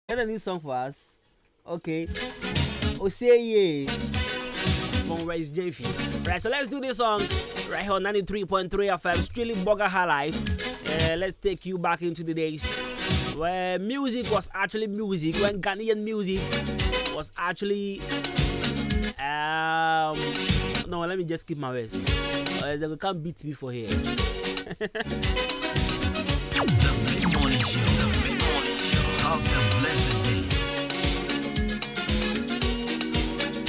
Get a new song for us. Okay. Oseye from Rice Jeffy. Right, so let's do this song right here on 93.3 FM, Strictly Burger High Life. Let's take you back into the days where music was actually music, when Ghanaian music was actually no, let me just keep my words. They can't beat me for here. The mid-morning show. Have a blessed day.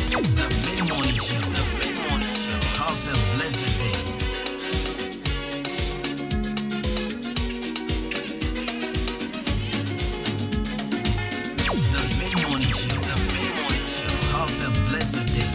The mid-morning show. Have a blessed day. The mid-morning show. Have a blessed day.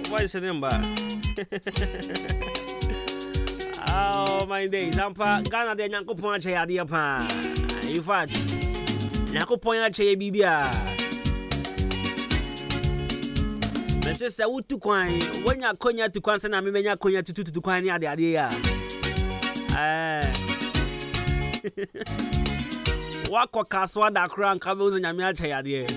What's your number? Oh, my days. I'm Ghana de Nyanko Ponche Adiapa. In fact, Nyanko Ponche Bibia. Mr. Sawu to coin when you're conya to concern and maybe you're conya to coin the idea. Wako Kaswa da crown covers in Yamiacha idea.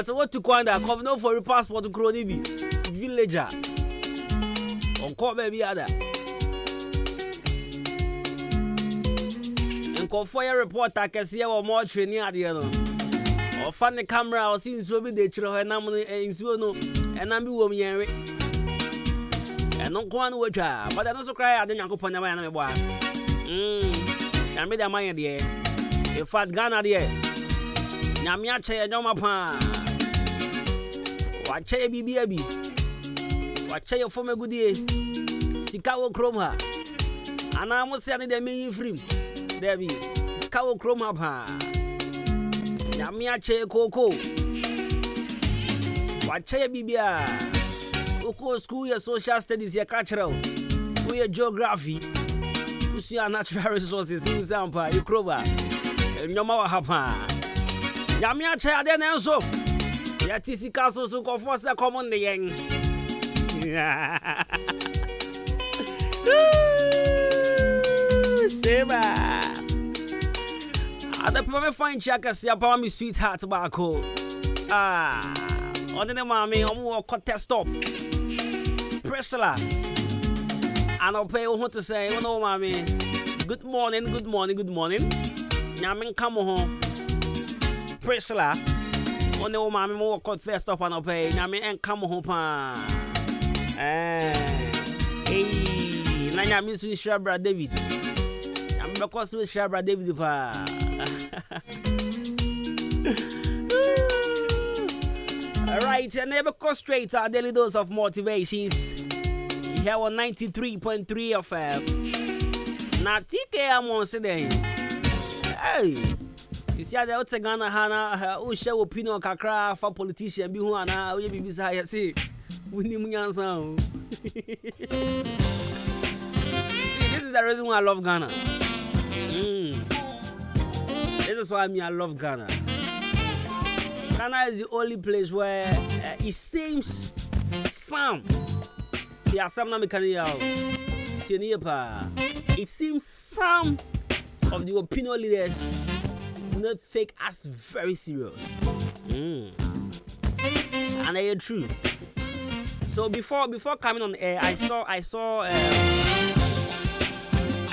So what to Kwanda come no for your passport to Kronibi villager on call baby other and call fire report I can see our more training at the end or find the camera or see so be the children and so no and I'm be woman and not go on with her but I also cry at the Yanko Panama and boy I made a mind there in fact Ghana there Nyamiache Yomapa. Watch a baby. Watch your former good day. Sikawo Chroma. And I must say, the main frame. There be Sikawo Chroma. Nyamia che koko. Wache bibia. Oko school ya social studies ya cultural. We geography. You see our natural resources in Zampa, you croba. Nyoma wa hapa. Nyamia che ade na enso. Ya tisi kaso so ko force common the yen. Seba. Ada pame fine chaka si apa mi sweetheart bako. On the mommy omo contest stop. Priscilla. And I'll pay what to say. Oh no, mommy. Good morning, good morning, good morning. Nyamin come home. Priscilla. Oh no, mommy, more contest stop and I'll pay. Nyamin and come home. Hey, Nanya Miss Shabra David. I'm because with Shabra David. Alright, and never go straight our daily dose of motivations. Here on 93.3 FM. Now, TK, I'm on today. Hey, you see, the outside Ghana Hana, who share opinion kakra for politician, be who are now, we be beside, see, we need sound. See, this is the reason why I love Ghana. This is why I love Ghana. Ghana is the only place where it seems some. It seems some of the opinion leaders do not take us very serious. And they are true. So before coming on air, I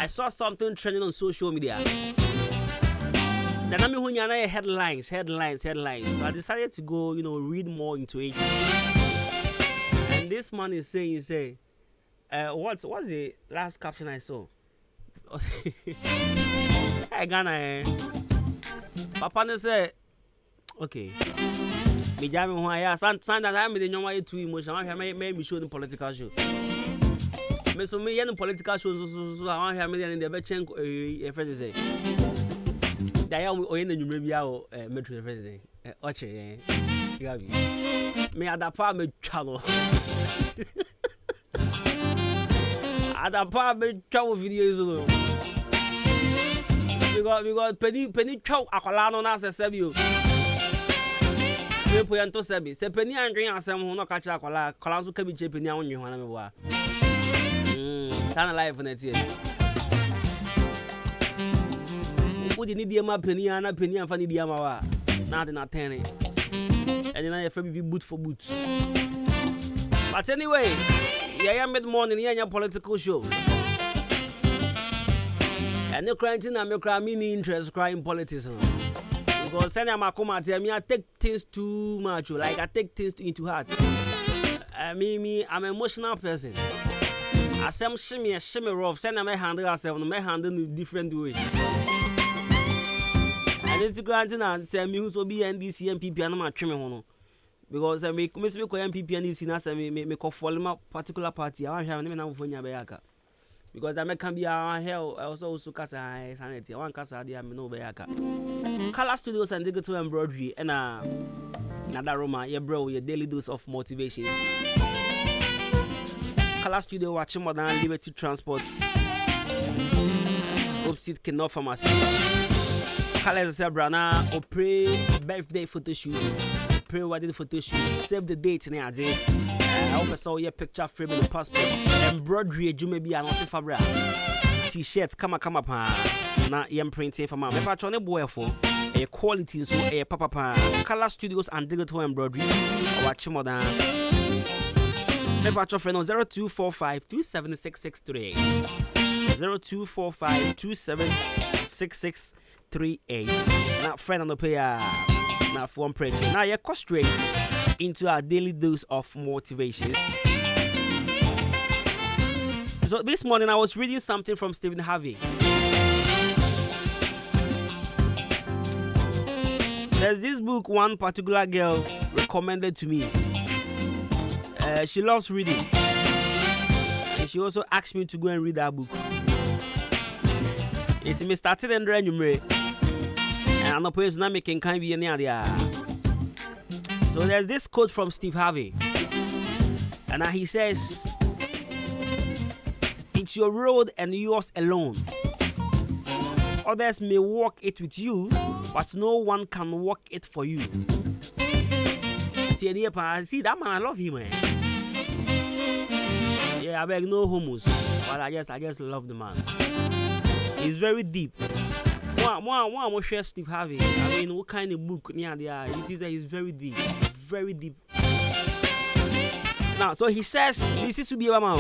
saw something trending on social media. Then I mean headlines. So I decided to go, read more into it. And this man is saying, what's the last caption I saw? Hey Ghana, Papa say, okay. Me jam who I sometimes I am the normal too emotional. I may show the political show. Me so me yen political shows so I want me in the betchen a friend say. Daya o yen the bia o metro friend say. Oche Gabi. Me adapa me chalo. Adapa me chalo videos no. Because penny chow akola no na sebi o. We put to sebi. Se penny andrin asem ho no ka kira akola so ka bi che penny anwo nwe ho na me boa. Sana life na tie. Udi ni dia ma penny ana penny anfa ni dia ma wa. Na de na ten. And na ye be boot for boot. But anyway, yeah mid morning yeah political show. And no crying na me cry me interest crying politics. Because send am akoma tell me I take things too much, like I take things into heart. I'm an emotional person. Asem shimmy rough, send am handle ourselves, no me handle in different way. And it's granting and say me who so be NDC and PP and my trimming hono. Because I make me ko MPP and NDC na say me ko follow my particular party. I want have me na mfo nya be yaka. Because I can be our hell also casa sanity. One casa dia me no be yaka. Color Studios and digital embroidery and another Roma, yeah bro, your daily dose of motivations. Color Studio watching modern liberty transport. Opposite Kenor Pharmacy. Color Zebrana, Opre birthday photo shoot, Opre wedding photo shoot, save the date in a day. I also saw your picture frame in the passport. Embroidery, you may be an office fabric. T-shirts, come up, now yam printing for my patron boy for a quality so a papa. Color Studios and digital embroidery. Watch more than my patron friend 0245 276638. 0245 276638. Now friend on the pair. Now for one preaching. Now you go straight into our daily dose of motivations. So this morning I was reading something from Stephen Harvey. There's this book one particular girl recommended to me. She loves reading. And she also asked me to go and read that book. It's me started and read and I'm not praising I'm making kind be any idea. So there's this quote from Steve Harvey. And now he says, it's your road and yours alone. Others may walk it with you, but no one can walk it for you. See that man, I love him, man. Yeah, I beg no homos, but I just love the man. He's very deep. One share Steve Harvey. I mean, what kind of book near there? He says that he's very deep, very deep. Now, so he says, this is to be a man.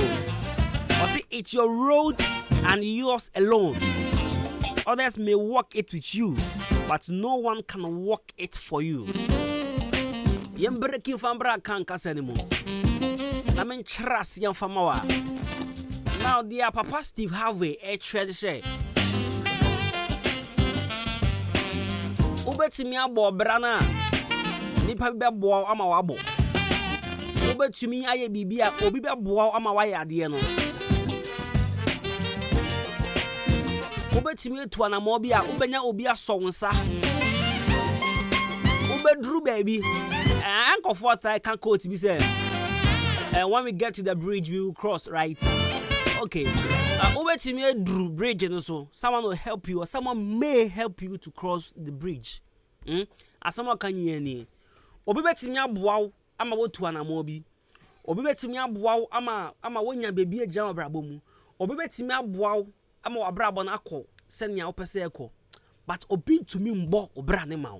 I say, it's your road and yours alone. Others may walk it with you, but no one can walk it for you. Yembreki fambra can't cast anymore. I mean, trust young famawa. Now, dear Papa Steve Harvey, a treasure. Ubetimi abo brana. Nipa be bo ama wabo. Ubetimi aye bibia obi be bo ama waye ade no. Ubetimi etu anamo bia ubenya obi asonsa. Ubedru baby. Uncle Forth I can quote be say. And when we get to the bridge we will cross, right? Okay. Ubetimi edru bridge and so someone will help you or someone may help you to cross the bridge. As someone can you any. Obi betimi aboa ama wotu anamo bi. Obi betimi aboa ama wonya baby agya obrabo mu. Obi betimi aboa ama wabrabo na akọ senya opese ekọ. But obi to me mbo obra ne ma.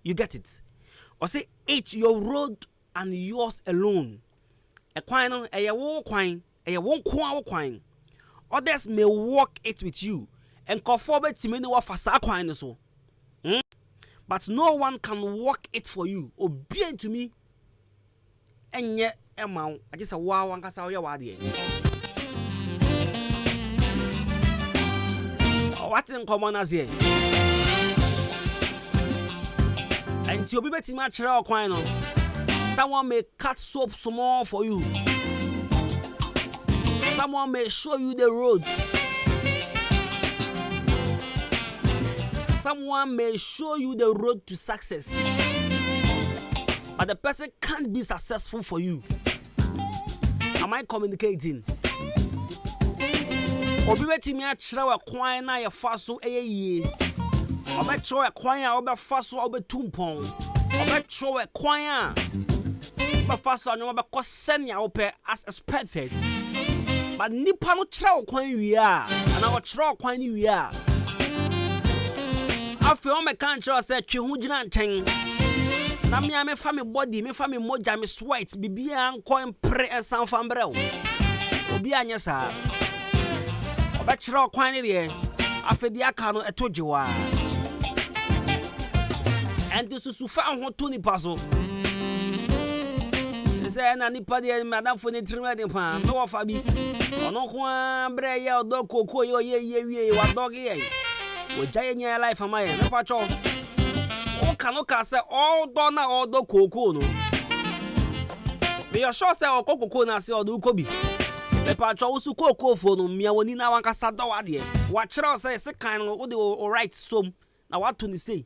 You get it? Or say it's your road and yours alone. A kwan no eye wo kwan, eye won kwa wo kwan. Others may walk it with you and conform betimi ne wa fasa kwan ne so. But no one can walk it for you. Obedient to me. Enye ema I just a wow ankasa wo ye wade. What's in common as here? And you be betting my trail coin. Someone may cut soap small for you. Someone may show you the road. Someone may show you the road to success. But the person can't be successful for you. Am I communicating? Obi betimi a kyerɛ kwan na ye fa so eyeye. Obi kyerɛ kwan a obi fa so obi tumpon. Obi kyerɛ kwan a obi fa so anyo obi kɔ sɛnea opɛ as expected. But nipa no kyerɛ kwan wi a na o kyerɛ kwan ni wi a. Afi o me kan kyerɛ sɛ twe ho gyina nkyɛn. Na me fa me body, me fa me moja, me sweat, bibia nkɔ mpre ensan fa mbrɛ wo. Obi anya saa. Bachelor kwan here afedi aka no etojewa and to sufa ho to ni paso say na nipa de madam fo ni trima de pa no wa fa bi ono ho bre ye odo koko ye wie wa dog ye wo jaye nya life amaye me pa cho o ka say all do na odo koko no be your sure say okoko na say odo kobi Pepa cho usu koko fo no mia woni na wankasa do wade wa kire say se kan no wo de o right som na wato ni sei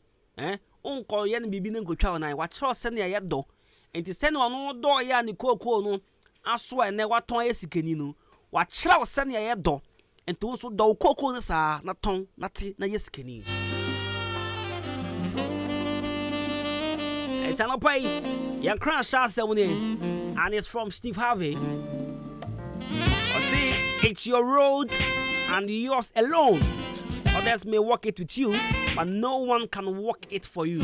unko ye ne bibi ne nkotwa na wa kire se ne ye do enti se ne ono do ya ni koko no aso ene waton esikani no wa kire se ne ye do enti wo so do koko ne sa na ton na ti na yesikani enti anopai ya kran sha se woni and it's from Steve Harvey. See, it's your road and yours alone. Others may walk it with you, but no one can walk it for you.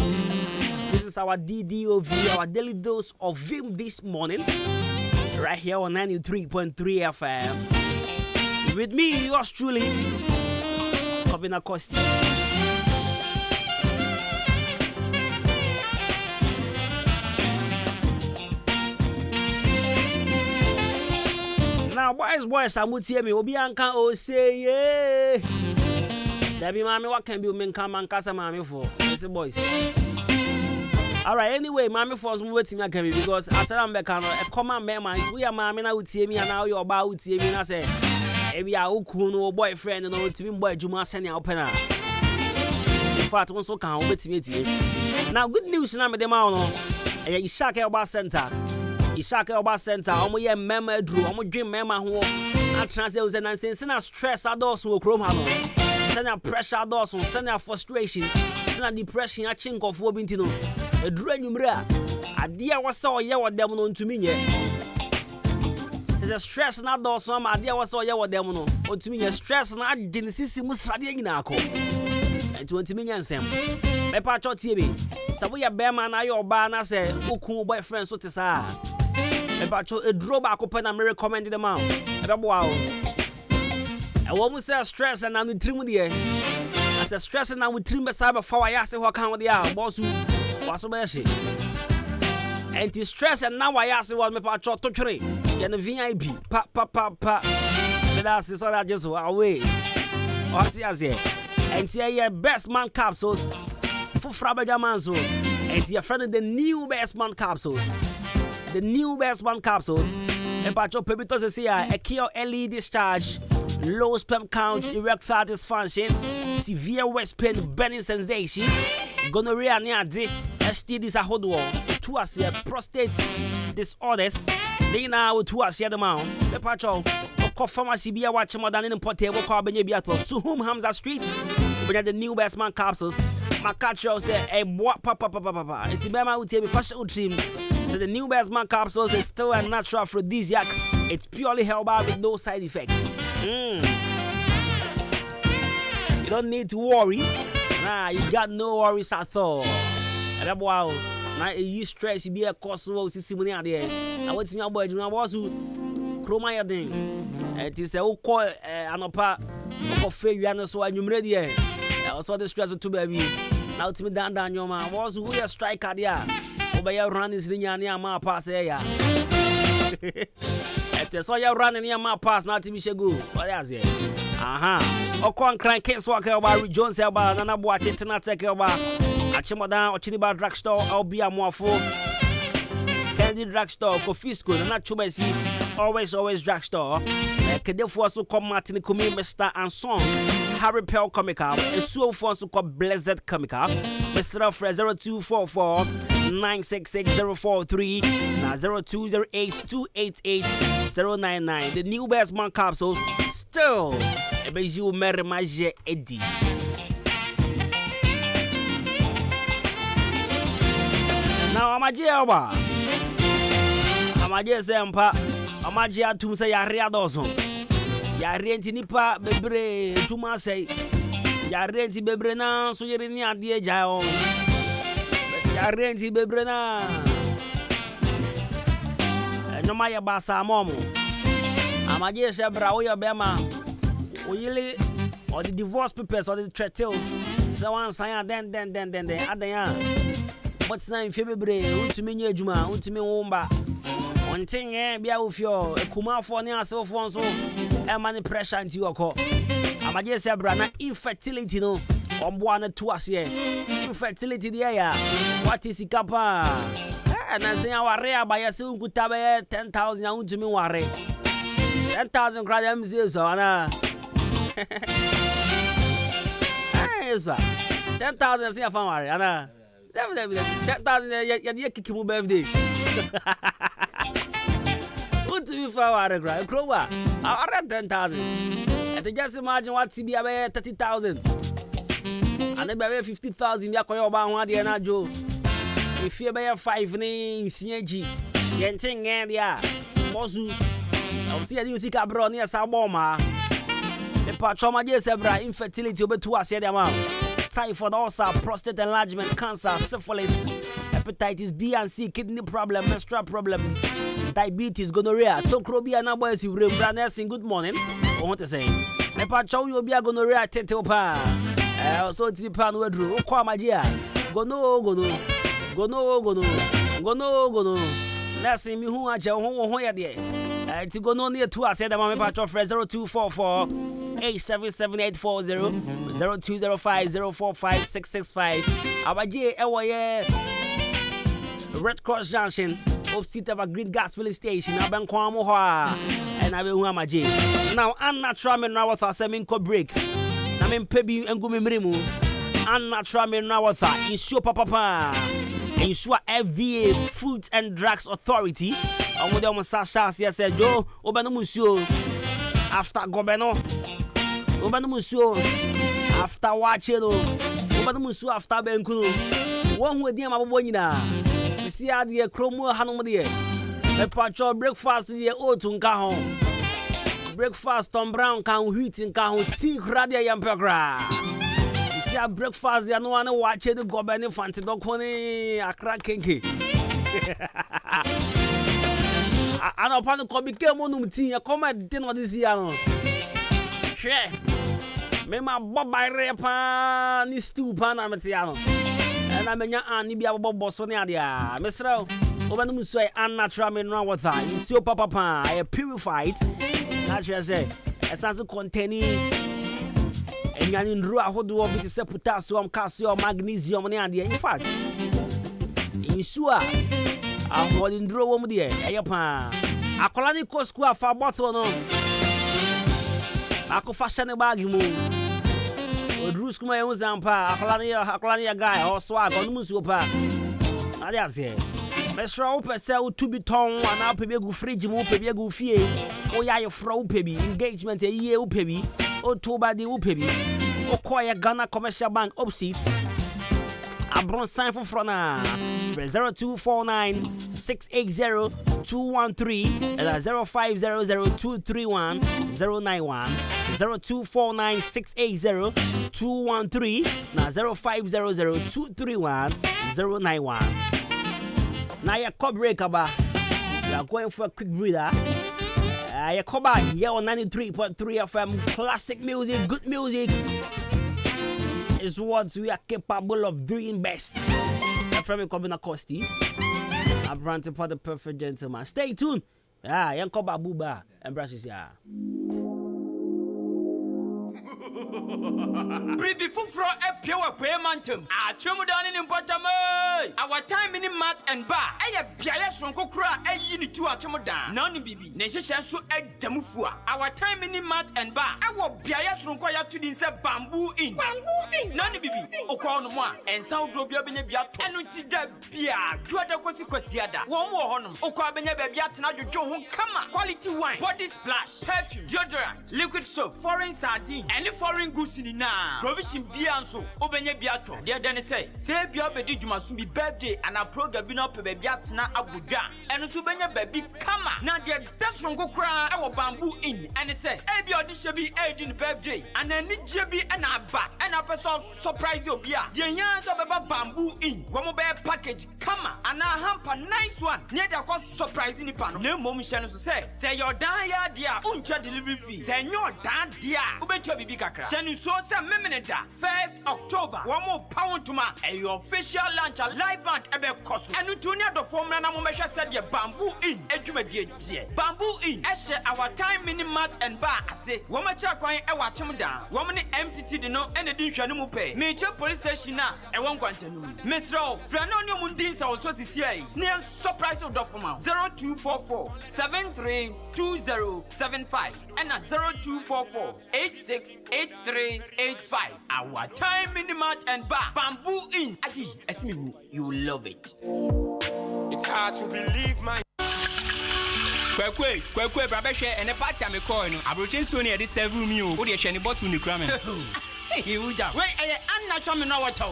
This is our DDOV, our daily dose of Vim this morning, right here on 93.3 FM. With me, yours truly, Kobina Costi. Now, boys, I'm with me. Obi anka o say yeah. Debbie, mommy, what can be men come and casa mommy for? Listen, boys. All right. Anyway, mommy for some waiting I can be because I said I'm back on a common man. We are mommy now with me and now you're about with me. And I say, maybe I will cool no boyfriend and no team boy Juma send your opener. fact also can wait. Now good news na me dem out no. Ishaka Elba Center. Ishaka Elba Center. Omo ye mema dru, omo dream mema ho. Atranse o na sense stress adults wo krom ha no. Send pressure adults, send frustration, send depression a chinkofo bi ntino. Edru anwumre a ade a wasa oye wodem no ntumi nye. Se stress na adults no ma ade a wasa oye wodem no ntumi nye stress na agene sisi mu srade nyina akọ. Enti ntumi nye nsem. Me pa chotie bi. Sabo ya bema na yo ba na se ukun boyfriend so te sa. Me pa cho edro ba ko pe na me recommend them out. E be boa o. E wo mu say stress na no trim de. As a stress na wo trim be sa be fa wa ya se ho kan wo de a boss waso be she. Anti stress na wa ya se wo me pa cho to twere. Ye no VIP pa. Me da se so that just away. What is here? Anti ye best man capsules. Frabajamanzo, and your friend the new best man capsules. The new best man capsules. A patch of pepitos is here, a cure early discharge, low sperm count, erectile dysfunction, severe waist pain, burning sensation, gonorrhea near the STDs a hold wall, 2 as prostate disorders, they now 2 as the amount. The patch of pharmacy be a watch more than in portable carbon yabiato, so whom Hamza Street, we the new best man capsules. My catcher say, "Hey, what, papa. It's Bama would say, fashion trim." So the new best man capsules is still a natural aphrodisiac. It's purely herbal with no side effects. You don't need to worry. Nah, you got no worries at all. And wow, now you stress, you be a cause of simony out there. I want me about you. I was who chroma thing. It is a whole call anopa of failure, so I'm ready. I also the stress to baby. Now to me down your man was who a striker there. Over your run is the Yania ma pass here. It's all your running near my pass now to me go. What is it? Okon crank case walk about Jones about Nana watch it not take about Achimodan or Chiniba drugstore. I'll be a more full Candy drugstore for Fisco and not Chumesi. Always drugstore. Kedefo so come Martin Kumi Mr. and Song Harry Pell Comical and so for so called Blessed Comical Mr. 0244 966043 0208288099. The new best man capsules still a beju mermaje Eddie. Now I'm a jailba. I'm a jail sempa. Amaji atum say yare adoso. Yare enti nipa bebre tuma say. Yare enti bebre na so yere ni ade agya o. Yare enti bebre na. Enoma ya basa momo. Amaji se bra wo ya bema. Oyile or the divorce papers or the treaty. So one sign then adan. But say febebre untumi nya adwuma untumi womba. Onting bia ofio ekumafo ne asefo nso e mani pressure nti woko amaje se bra na infertility no ombo na to ase infertility dia ya what is ikapa na se aware abaya se unkuta be 10,000 untumi ware 10,000 kra mz so na esa 10,000 se afan ware ana 10,000 ya dia kikimu birthday to be flower cry crowa I 10,000 and just imagine what to be about 30,000 and then 50,000 ya koyo ba ho ade na jo if you be 5 ni siaji yenting and ya bosu I see you see ka bro near saboma the patroma je sebra infertility obetu ase dem am typhoid ulcer prostate enlargement cancer syphilis hepatitis B and C kidney problem menstrual problem diabetes, gonorrhea, tocrobia, and boys, you nursing. Good morning. I want to say, if I show you be a gonorrhea, tetopa. So it's the pan word, oh, my dear. Go no. Nursing me who are Joe, there. To go no near to us, said the Mamma Patro 0244 877840 0205 045 665. Our J. Red Cross Junction. Opposite of a green gas filling station, I've been and I will my J. Now, I'm not trying now with us, I'm in break. I'm in Pebu and Gumimrimu. unnatural mineral water. Ensure papa. Ensure FVA Food and Drugs Authority. Omo Sasha said Joe Obano Musio after Gobeno Obano Musio after Wachelo Obano Musio after Benku. One with them Abonina. See how the Chromo Hanomadi. A patch of breakfast the Otunka. Breakfast Tom Brown can wheat in can tea radia yampegra. You see a breakfast ya no one watch the Gobeni Fanti Dokoni Akra Kenke. And upon the Kobe Kemonum tea, a comment dinner this year. Share. Me my Bob by Repa ni stew panamatiano. And I mean, Annie be a Bob Bossonia. Mr. Obanumuso unnatural mineral water. You see, papa, I purified. Naturally, say, as containing and you draw a whole of it is potassium, calcium, magnesium, and in fact, in sure, I'm holding draw woman dear. Ayapa, a colony cost square for bottle no. I could fashion a bag move. Druskuma Zampa, a colony guy or swag on Musupa. I say. Mesra ope sell to be tongue and up a big fridge mo pe go fie o ya your fro pebi engagement a year pebi o to ba de pebi o koya Ghana Commercial Bank opposite abron sign for frona 0249 680 213 and 0500 091 0249 680 213 na 0500 231 091. Now your cup breaker bar. You are going for a quick breather. Your cover here on 93.3 FM. Classic music, good music is what we are capable of doing best. From Kobina Costi. I'm ranting for the perfect gentleman. Stay tuned. Young Koba Buba and Brassis. Bribi fufro epiwa paymentum. Achemu down in Impotame. Our time in mat and bar. Aya biaya sonko kura eyini tu achemu down. Nani bibi. Neshe so edamufua. Our time in mat and bar. Awo biaya sonko ya to dinse bamboo in. Bamboo in. Nani bibi. Okwa no mo and sound drobia benye biato. Enu ti da bia. Duada kwasi kwasiada. Wo mo honum. Okwa benye bia tena dwodwo ho kama. Quality wine, body splash, perfume, deodorant, liquid soap, foreign sardine, any foreign goods in na provision bianso obenye biato de den say bia obedi dwuma so bi birthday and a program bi no pe ba biatena agudwa eno so benya ba bi kama na de dasrongo kra e wo bamboo in and say bia odihye bi edin birthday and ani je bi na aba and a person surprise obia de yan so beba bamboo in wo mo be package kama and a hamper nice one near the surprise ni pa no na mom hye no so say your dan ya dia uncha delivery fee say your dan dia ubetua bibi kakra shenu so say memeneda 1st October one more pound to ma a official launch a live band ebe koso enu tunia do formula na mo mehwe said the bamboo in edwumadie tie bamboo in ehye our time mini mat and bar ase wo ma cha kwan e wa chem dan wo ne MTT de no ene di hwanu mu pe meje police station na e won kwantanu mesro fra na oni mu din sa wo so sisi ai ne surprise do forma 0244 732075 and 0244 868385 our time minimat and bar bamboo in adi esimi you love it. It's hard to believe my Kwekwe brabehwe ene party amekọ no abrochen so ne e de serve me o de hwe ne bottle ne kura me you ja we unnatural mineral water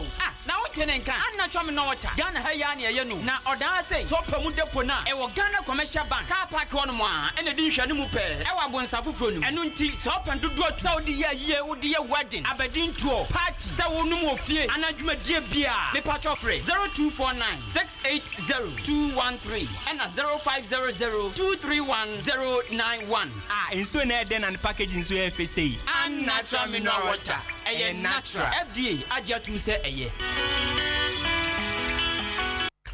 na wo tene nkan unnatural mineral water Ghana ha ya ne ye no na odan say so pamu depo na e wo Ghana Commercial Bank car park ho no mo a ene di hwe ne mu pe e wa bonsa foforo no enu nti so pandu do ta wo di ye wo di ye wedding abedin tour party say wo no mo fie anadwuma die bia me patch offer 0249 680 and 0500 231091 enso na eden and package enso FSA unnatural mineral water natural FDA agiatum say eye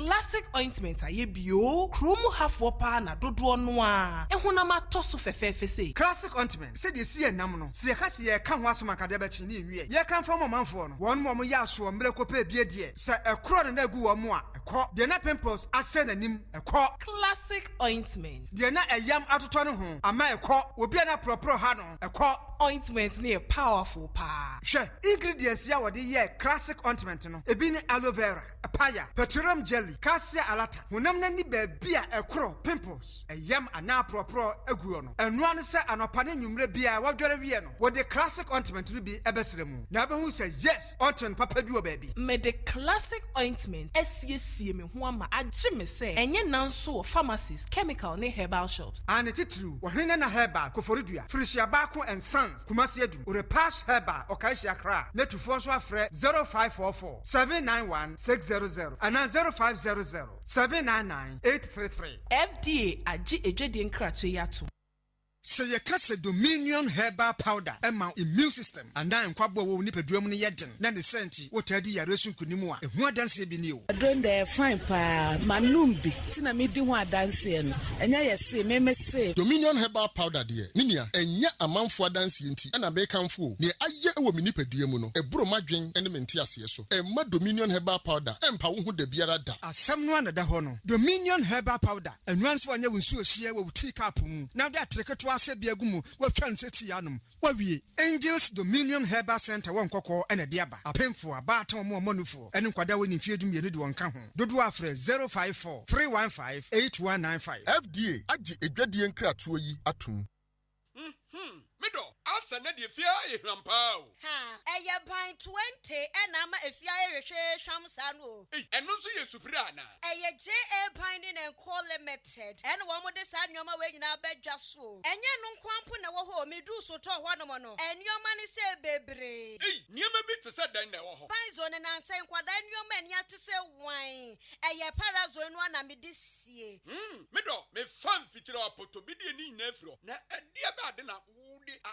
classic ointment aye bio kromu hafo pa na dodo no a ehunama toso fefefe sei classic ointment said you see a namno see ka se ye ka ho asoma ka de ba chi ni nwie ye kan fa manfo no won mo ya so mre ko pa bie de se ekro na agu wo mo a ekọ de na pimples ase nanim ekọ classic ointment de na eyam atoto no ho ama ekọ obi na propro ha no ekọ ointment ne powerful pa hwe ingredients ya wode ye classic ointment no ebi ne aloe vera papaya petroleum jelly cassia alata honam na ni ba bia ekro pimples eyam ana propro agu no enu an se anopa ne nwumre bia wadware wie no wode classic ointment no bi ebesere mu na abehu se yes ointment papa bi wo ba bi me the classic ointment esiesie me ho ama agye me se enye nanso pharmacies chemical ne herbal shops and titru wo hene na herbal koforidua frisia baako and sons kumasi adum ore pass herbal okaisia kra netufo so afre 0544 791 600 and 0500 799 833 FDA agye edwedie nkrato yato say ye kase Dominion herbal powder ema immune system and then kwabo wo nipaduam ne yeden na ne senti wotadi yare sunkunimu a ehu adanse bi ni o don the fine pa manum bi tina me di ho adanse no enya ye se me se Dominion herbal powder de ninia enya amanfo adanse nti na be kanfo ne aye ewo me nipaduam no eburo madwen ene mente ase so emma Dominion herbal powder empa wo hu da biara da asem no anada ho no Dominion herbal powder enwanso anya wonsu ohie wo tea cup mu na de atreketo ase biagumu wa twan seti yanum wa wie Angels Dominion Herbal Center won kokko ene de aba apemfo abata mo monufo ene kwada woni fiedum ye ne de won ka ho dodo afre 054 315 8195 FDA agi edwadie nkratoɔ yi atum Mido, asa na de fia ehwampa o. Ha, eye ban 20 ena ma efia ehwehwe hwamsa no. Eno so ye supira na. Eye JA ban ni Nko Limited. Ene wo mo de sa nyoma we nyina badwa so. Enye no nkwampo na wo ho medu so to ho no mo no. Enyoma ni se bebre. Niema bi te se dan na wo ho. Ban zo ne nansen kwada nyoma ani ate se wan. Eye parazo enu ana me de sie. Mido, me fan fitira apoto bi de ni nyina afro. Na ade ba ade na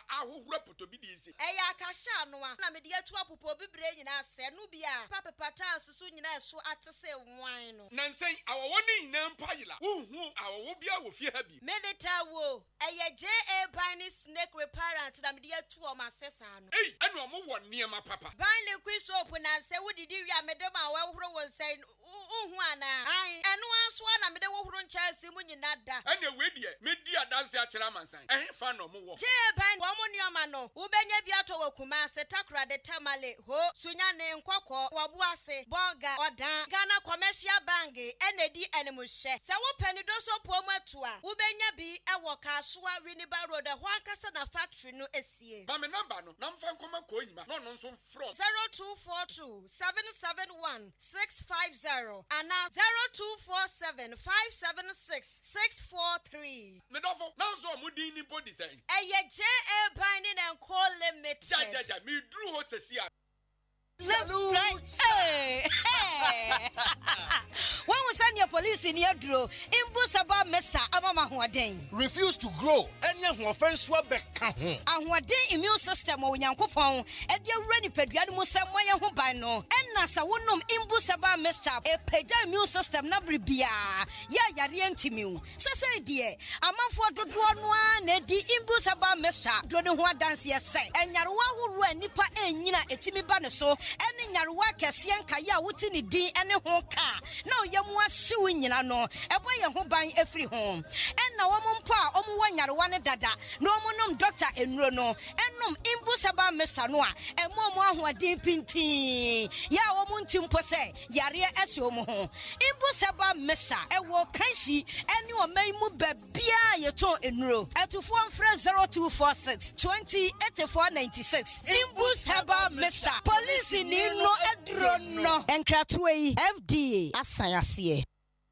ahohura potobidi isi eya akasha no a na me de atu apopo bibre nyina ase no bia papepata susu nyina eso atese wan no nansen awowo ni nyina mpayila uhu awowo bia wo fie ha bi medeta wo eya JA Bani Snake Reparent na me de atu o masesa no enu omo wo niema papa ban liquid soap na se wodidi wi amede ma wa horo won sai uhu ana ai enu aso na me de wo horo nchasi mu nyina da ene we die me di adanse akira mansan fa no mo wo JA Bani wo mo nioma no ubenya bi ato wakuma se takra de tamale ho sunya ne nkokọ wabu ase boga odan Ghana Commercial Bank enedi enemuhye se wo panido so pomu atua ubenya bi ewo Kasua Winneba Road ho ankasa na factory no esie ma me number no na mfa nkoma ko nyima no no nso from 0242 771 650 and 0247 576 643 me dofo na nso mudin ni body say eye JA Bani Nko Limited ja me dru ho sesi a Hey! When we send your police in your draw, Imbusaba Mesa Amama Huaden. Refuse to grow. Any offense will be and what day immune system or Yankopon, and your ready Pedrian Musamaya Hubano, and Nasa Wunum Imbusaba Mesa, a Peja immune system Nabribia, Ya Yarientimu. Sasa dear, a month for the one, Eddie Imbusaba Mesa, Dronua dance yes, and Yarwa who ran Nipa and Nina Etimi Banaso. Ene nyaruwa kese nka ya wuti ni din ene ho ka na oyemu ahyew nyina no ebo ye ho ban afiri ho enna wo mpo a omu wa nyaruwa ne dada na omunum doctor enuro no enum imbusaba mesa no a emo mu ahoden pintin ya wo mu ntimpo se yare ahye omu ho imbusaba mesa ewo kanshi ene o man mu babia ye ton enuro atufo mfre 0246 208496 imbusaba mesa police no edrono enkratoe FDA asayase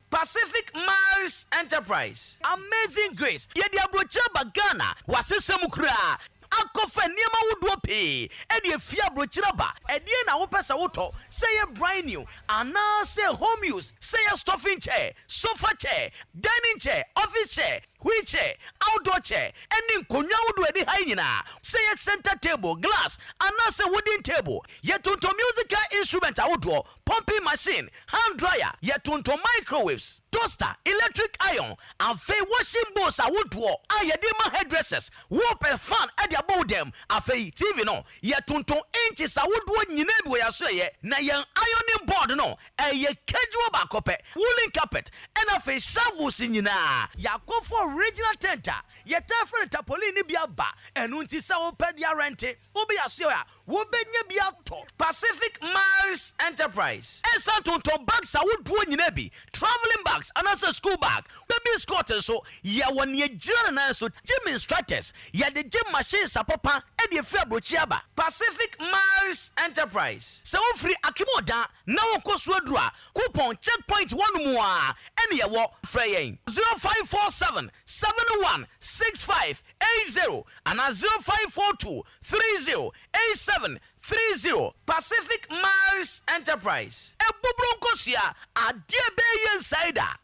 Pacific Mars Enterprise Amazing Grace yedi abrocha bagana wasesem kura akofa niema wudo pe edi afia brochira ba edi na wo pesa woto say brand new ana say home use say stuffing chair sofa chair dining chair office chair wheelchair, outdoor chair, any nkonya wodo edi ha nyina. Say it center table, glass, anase wooden table. Yetunto musical instrument awodo, pumping machine, hand dryer, yetunto microwaves, toaster, electric iron, and washing bowls awodo. Ayedema hairdressers, whoop and fan at the above them. Afe TV no, yetunto inches awodo nyina bi we yaso ye. Na yen ironing board no, ye casual bakope, woolen carpet, and afe shovels nyina. Ya go for original tenter. Ye tafre tapoli ni biaba, and unti sa opedia rente. Ubi yaso ya, wobenye biato. Pacific Mars Enterprise. Esantonto bags awodo nyina bi. Traveling bags, another school bag, baby scooters so ya one ye jana so gym instructors, ya the gym machines apapa and the febro chiaba. Pacific Mars Enterprise. So free akimoda na woko swedra coupon checkpoint one more any ya wo fraying 0547 716580 and 0542 308730 Pacific Mars Enterprise. E bubronkosia adie be insider.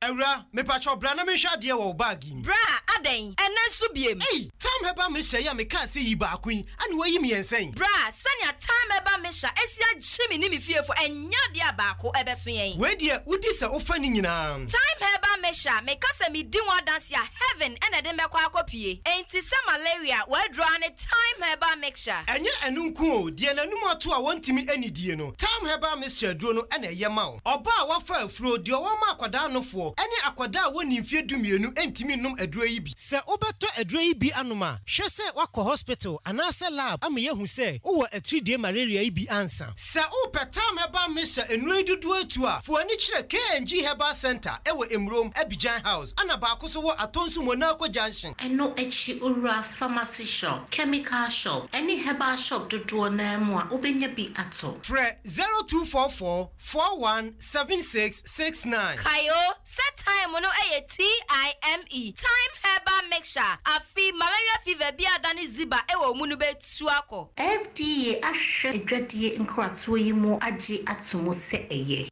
Ewra, me pacho bra na me hwa de wo bag yi. Bra, aden, enen so biem. Hey, time heba me hwa ya me ka se yi ba kwin, ane wayi me ensen. Bra, sanya time heba me hwa, esia gyimi ni me fiefo enya de abaako ebeso yen. We de udi se ofa ni nyina. Time heba me hwa, me ka se me di one dance ya heaven ene de mekwa akopie. Enti se malaria, we draw ne time heba mixture. Enye enu nku o, de nanum ato a wontimi anidie no. Time heba mixture duro no ene ye ma wo. Oba a wafa afuro de wo ma akwada nofo. Ene akwada woni mfie dumienu entimi num aduro yi bi. Se obeto aduro yi bi anoma, hwe se wakọ hospital anase lab am ye hu se wo 3D malaria yi bi ansa. Se upetam heba mixture enu dudu atu a, fo ani kire KNG Herbal Center ewo Emrom Abidjan House. Ana ba ko so wo Atonsu Monaco Junction. Eno echi ura pharmacy shop, chemical shop, any herbal shop dudu na mu a obenya bi ato. Fre 0244 417669. Kayo set time no TIME time herbal mixture afi malaria fever bi adani ziba ewo munu betu akọ. FDA ahwe edwadie nkrato yi mu agi atomo se eye.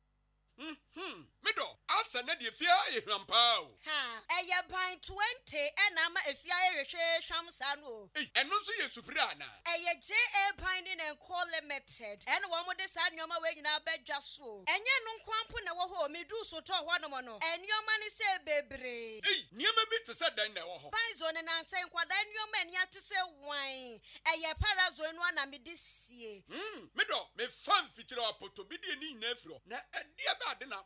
Mido, asa na de fia ye hwampa o. Ha, eye ban 20 ena ma efia ye hwehwe hwamsa no. Eno so ye supra na. Eye JA ban ni na call limited. Ena wo mo de sa nyoma we nyina badwa so. Enye no nkwampo na wo ho medu so to ho no mo no. Enyoma ni se bebre. Niema bi te se dan na wo ho. Ban zo ne na nsen kwada enyoma ani ate se wan. Eye parazo enu na me de sie. Mido, me fan fitira apoto bi de ni nyina fro. Na ade ba de na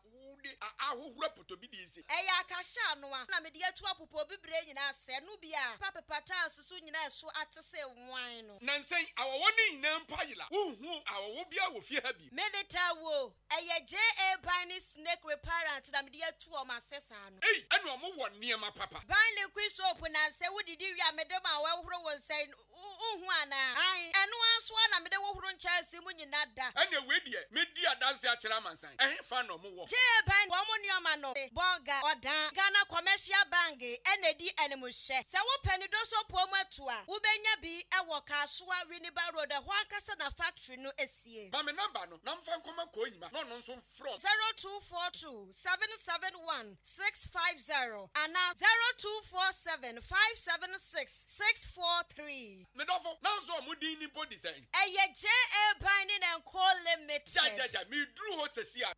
ahohura potobidi isi eya akasha no a na me de atu apopo bibre nyina se no bia papepata susu nyina eso atese wan no nansen awowo ni nyina mpayila uhu awowo bia wo fie ha bi medeta wo eya JA Bani snake reparent na me de atu o masesa no enu omo wo niema papa ban liquid soap na se wodidi wi amedema wa horo won sai uhu ana ai enu anso na me de wo horo nchase mu nyina da ene we die me di adanse akira mansan fa no mo wo JA Womunioma no Boga Odan Ghana Commercial Bank enedi enemuhye se wo peni do so pomu atua wo benya bi ewo Kasua Winneba Road ho ankasa na factory no esie ba me number no na mfa nkoma ko nyima no no nso from 0242 771 650 and 0247 576 643 me dofo na nso mo din ni body say eye JA Binding and Call Limited ja me dru ho sesia.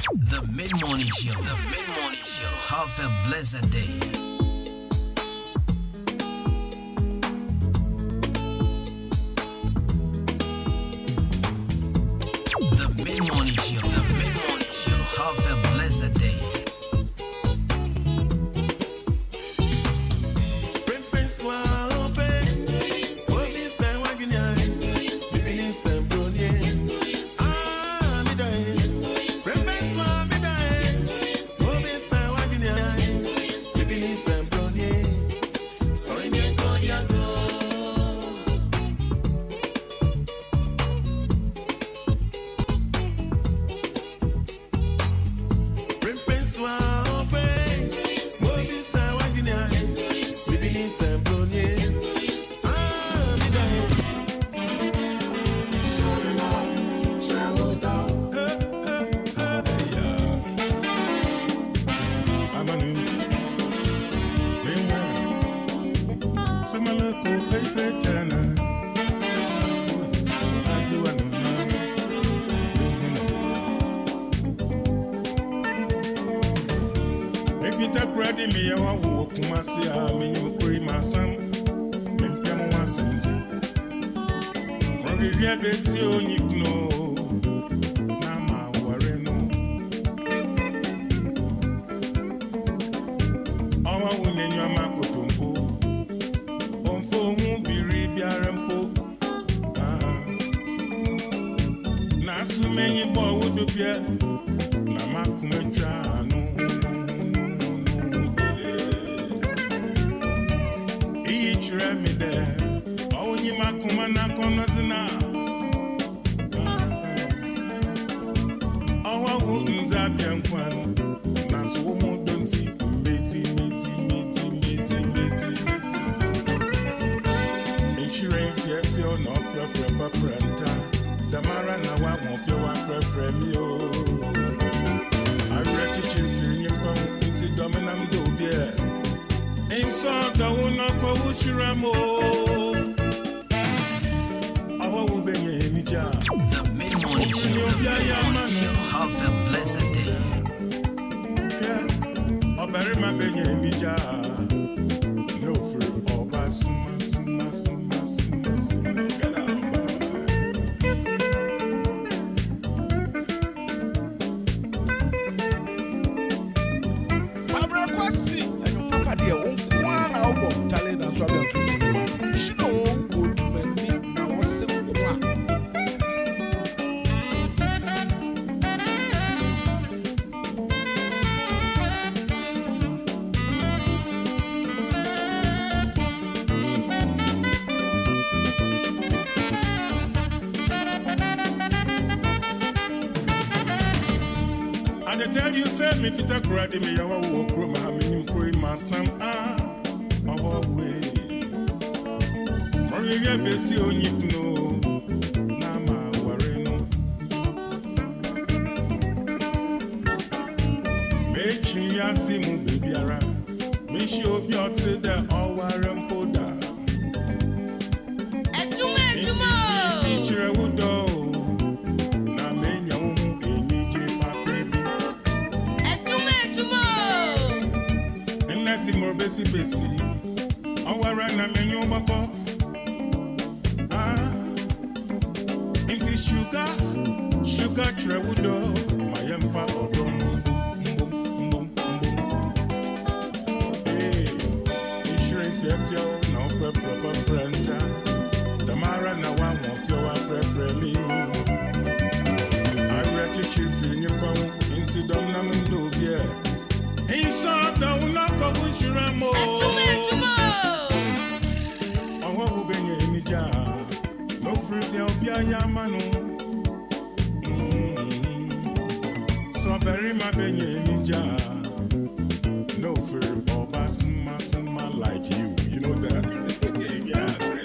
The Mid-Morning Show. The Mid-Morning Show. Have a blessed day. The Mid-Morning Show. The Mid-Morning Show. Have a blessed day. Mefita kradi me ya wa wo kumasi a me nyukuri masam. Mempia mo wasanti. Robi via besi onyikno. Na ma ware no. Awa wunenyo amakotompo. Onfo hu biri biarempo. Na sumenyi bo wodopia. Na makumecha no. Me there. Oh, you makuma na konozina. Oh, I wouldn't have been one. Nas woman don't see meti. Insurance fear no frenta. Damara na wa mo feel wa fremi o. I reckon you feel you come into dominam do beer. In so the one of Kawuchiramo. Our Ubeni Mija. The Mid-Morning Show. Have a blessed day. Yeah, I'll bury my Benya Mija. No fruit or bass. Get out. I tell you, say me fit a crowd me a walk from my meaning my son our way. Maria Bessie on you know, Nama Wareno. Make you see mu baby around. Me show your to the all warren poda. Adwuma. Teacher would do. Besi, our run a menu bako. Inti sugar trewudo, my emfa odom. Hey, insurance feel no for frenta. Tamara na one of your fremi. I reckon you feel your bone into domnam and do beer. Inside the Unaka Wishiramo. Oh, who been in Nija? No fruit, there'll be a yamano. So very my benny Nija. No fruit, or basma like you. You know that. Yeah, crazy.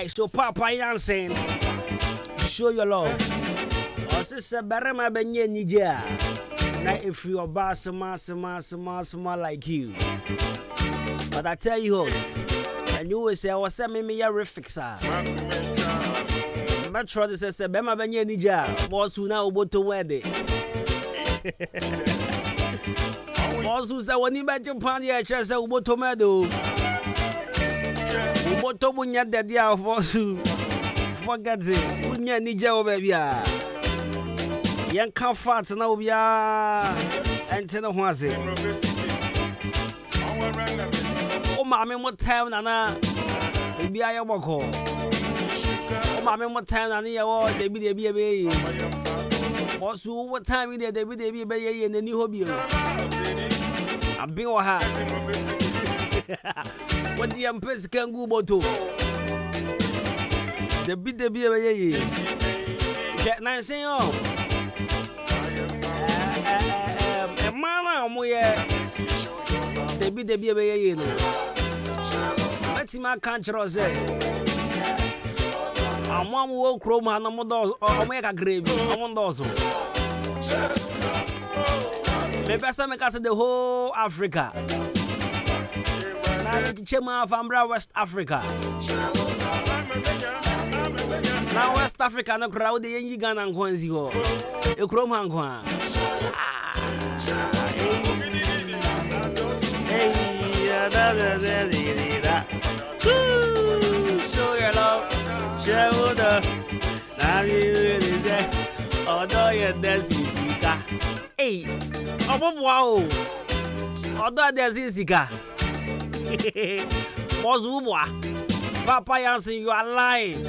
So Papa Yansen, show your love. Or sister Barama Benye Nija. Now if you are boss, like you. But I tell you what, and you will say, I was sending me a refixer. Metro says, Bema Benye Nija was who now about to wear it. Was who said, when you bet your party, I just said, what tomato. What to win yet that year for you? Forget it. Win yet need your baby. Young comfort now we are and tell them was it. Oh, mammy, what time, Nana? Maybe I walk home. Oh, mammy, what time, Nana? They be a baby. Boss, what time in there? They be in the new hobby. I've been with her. What the empress can go to? The bit the beer. Get nice, oh. A man, the bit the beer. Let's see my country say. I'm one who chrome and no make a gravy. I'm one dozen. Maybe some make us the whole Africa. Chema of Ambra, West Africa. Now West Africa no crowd the Yengi Gun and Quanzio. A chrome hangua. Show your love. Shoulder, now you there. Although you're Desica. Hey, oh, wow. Although there's Isica. Mozubwa. Papa Yancy, you are lying.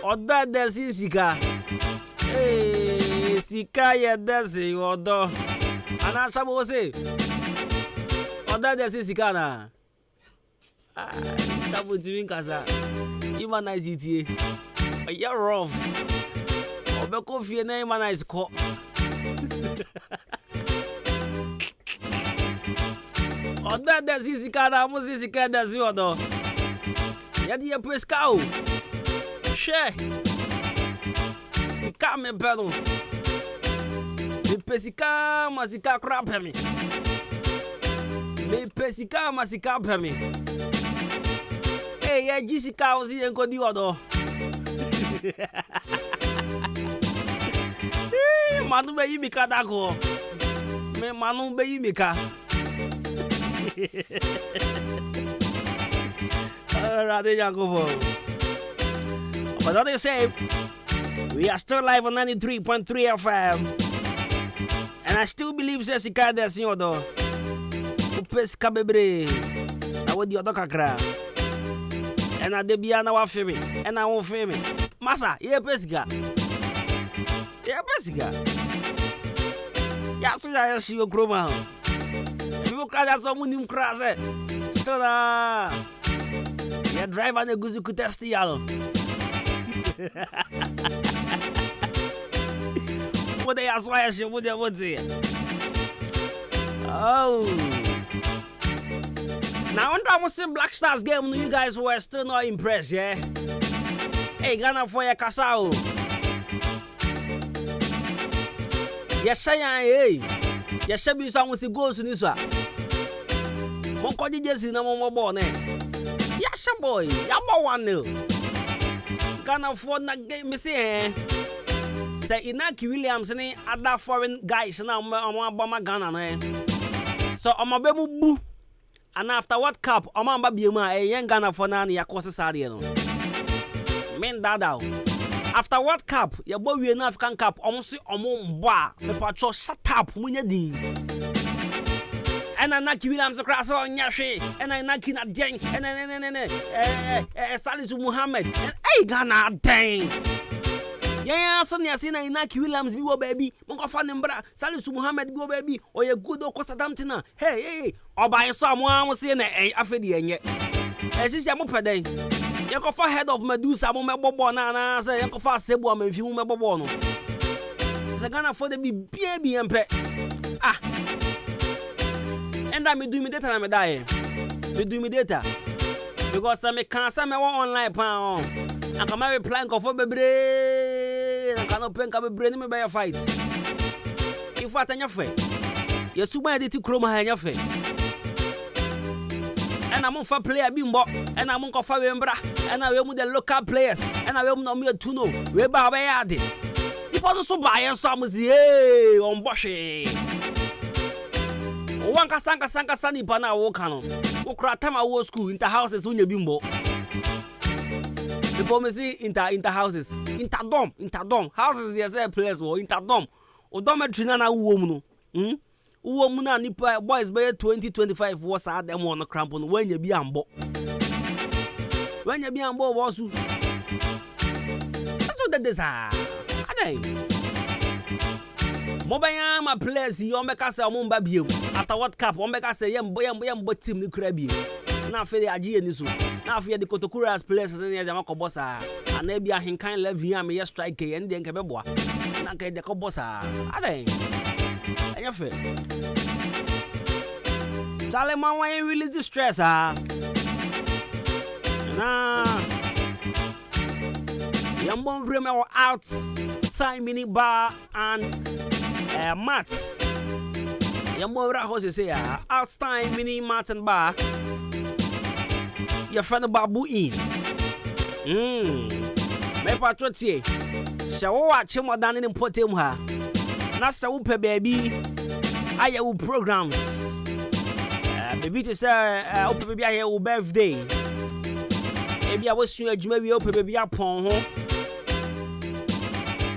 Although there's Isica. Hey, Sika, you're Desi, although. And I shall say, although there's Isica. Ah, that would drink as a. Even as it is, you're rough. Or be coffee and name and ice caught. Or that there's easy car, I was easy car as you know. Yet you press cow. Share. Sika me pedal. The Pesica Masika crap me. The Pesica Masika me. Hey, yeah, Jessica was here and go the other. Manu be mika dako. Me manu be mika. But what they say, we are still live on 93.3 FM. And I still believe Jessica there, senor. Upesca bebre. I would the other kakra. And I de biana wa femi and I won't femi masa ye pesiga ya so ya shi o kroma people kada so munim krase so na ya driver na guzu ku testi yalo what they ask why she would say oh. Now, when I was in Black Stars game, you guys were still not impressed, yeah? Hey, Ghana for your Casao. Yes, hey. Yes, she be some with goals in this one. Moko DJ in a more eh? Yes, boy, Yama one new. Ghana for that game, me say, say Inaki Williams and other foreign guys now, I'm Bama Ghana, eh? So, I'm a bemu boo. And after what cup, Omamba Biuma, a young Ghana for Nani, Yakosa Sadiano. Men dada. After what cup, your boy we enough can cap, almost on bar, the patrol shut up, Munyadi. And I knock Williams across on Yashi, and I knock in a dang, and Salisu Muhammad, and hey, Ghana dang. Yeah, Sonia Sina Inaki Williams be baby, Monkofanimbra, Salisu Muhammad go baby, or your good Costa Damtina. Hey, or by someone was saying a Afedi yet. As is Yamopa Yakofa head of Medusa, Mobona, say Yakofa Sebo, and few Mebono. Sagana for the baby and pet. Ah, and I may do me data, I'm dying. Me do me data because I make cancer my online pound. I can marry plank of a baby. I cannot plank up a brain me by a fight. If what on your face, you're super edited chroma in your face. And I'm on for player bimbo, and I'm on for Wembra, and I will with the local players, and I will not me to know where Baba did. If I also buy and some say, on Boshy. One Sanka Sunny Pana Wokano, who cried time I was school in the houses on your bimbo. The bomb is inter houses, interdom, houses, they say place or interdom, or dometrina woman. Woman, nipa boys by 2025 was at them on the crampon when you be on board. When you be on board, was you? That's what that is. Mobile my players yombeka say omba biem after World Cup ombeka say yembo team ni kura biem na fe de agi eni so na fe de Kotokura as players na de makobo sa ana bia Ahenkan 11 am ye strike and de nkebe boa na ka de kobo sa adan anya fe Charlie man why release the stress na Yambo Vreme out time mini bar and mats. Yambo Rahos say out time mini mats and bar. Your friend Babu in. Me patrotie. Shawo watch him down in Potem ha. Nasta upe baby. Aya u programs. Baby to say upe baby aya u birthday. Maybe I was you maybe upe baby upon ho.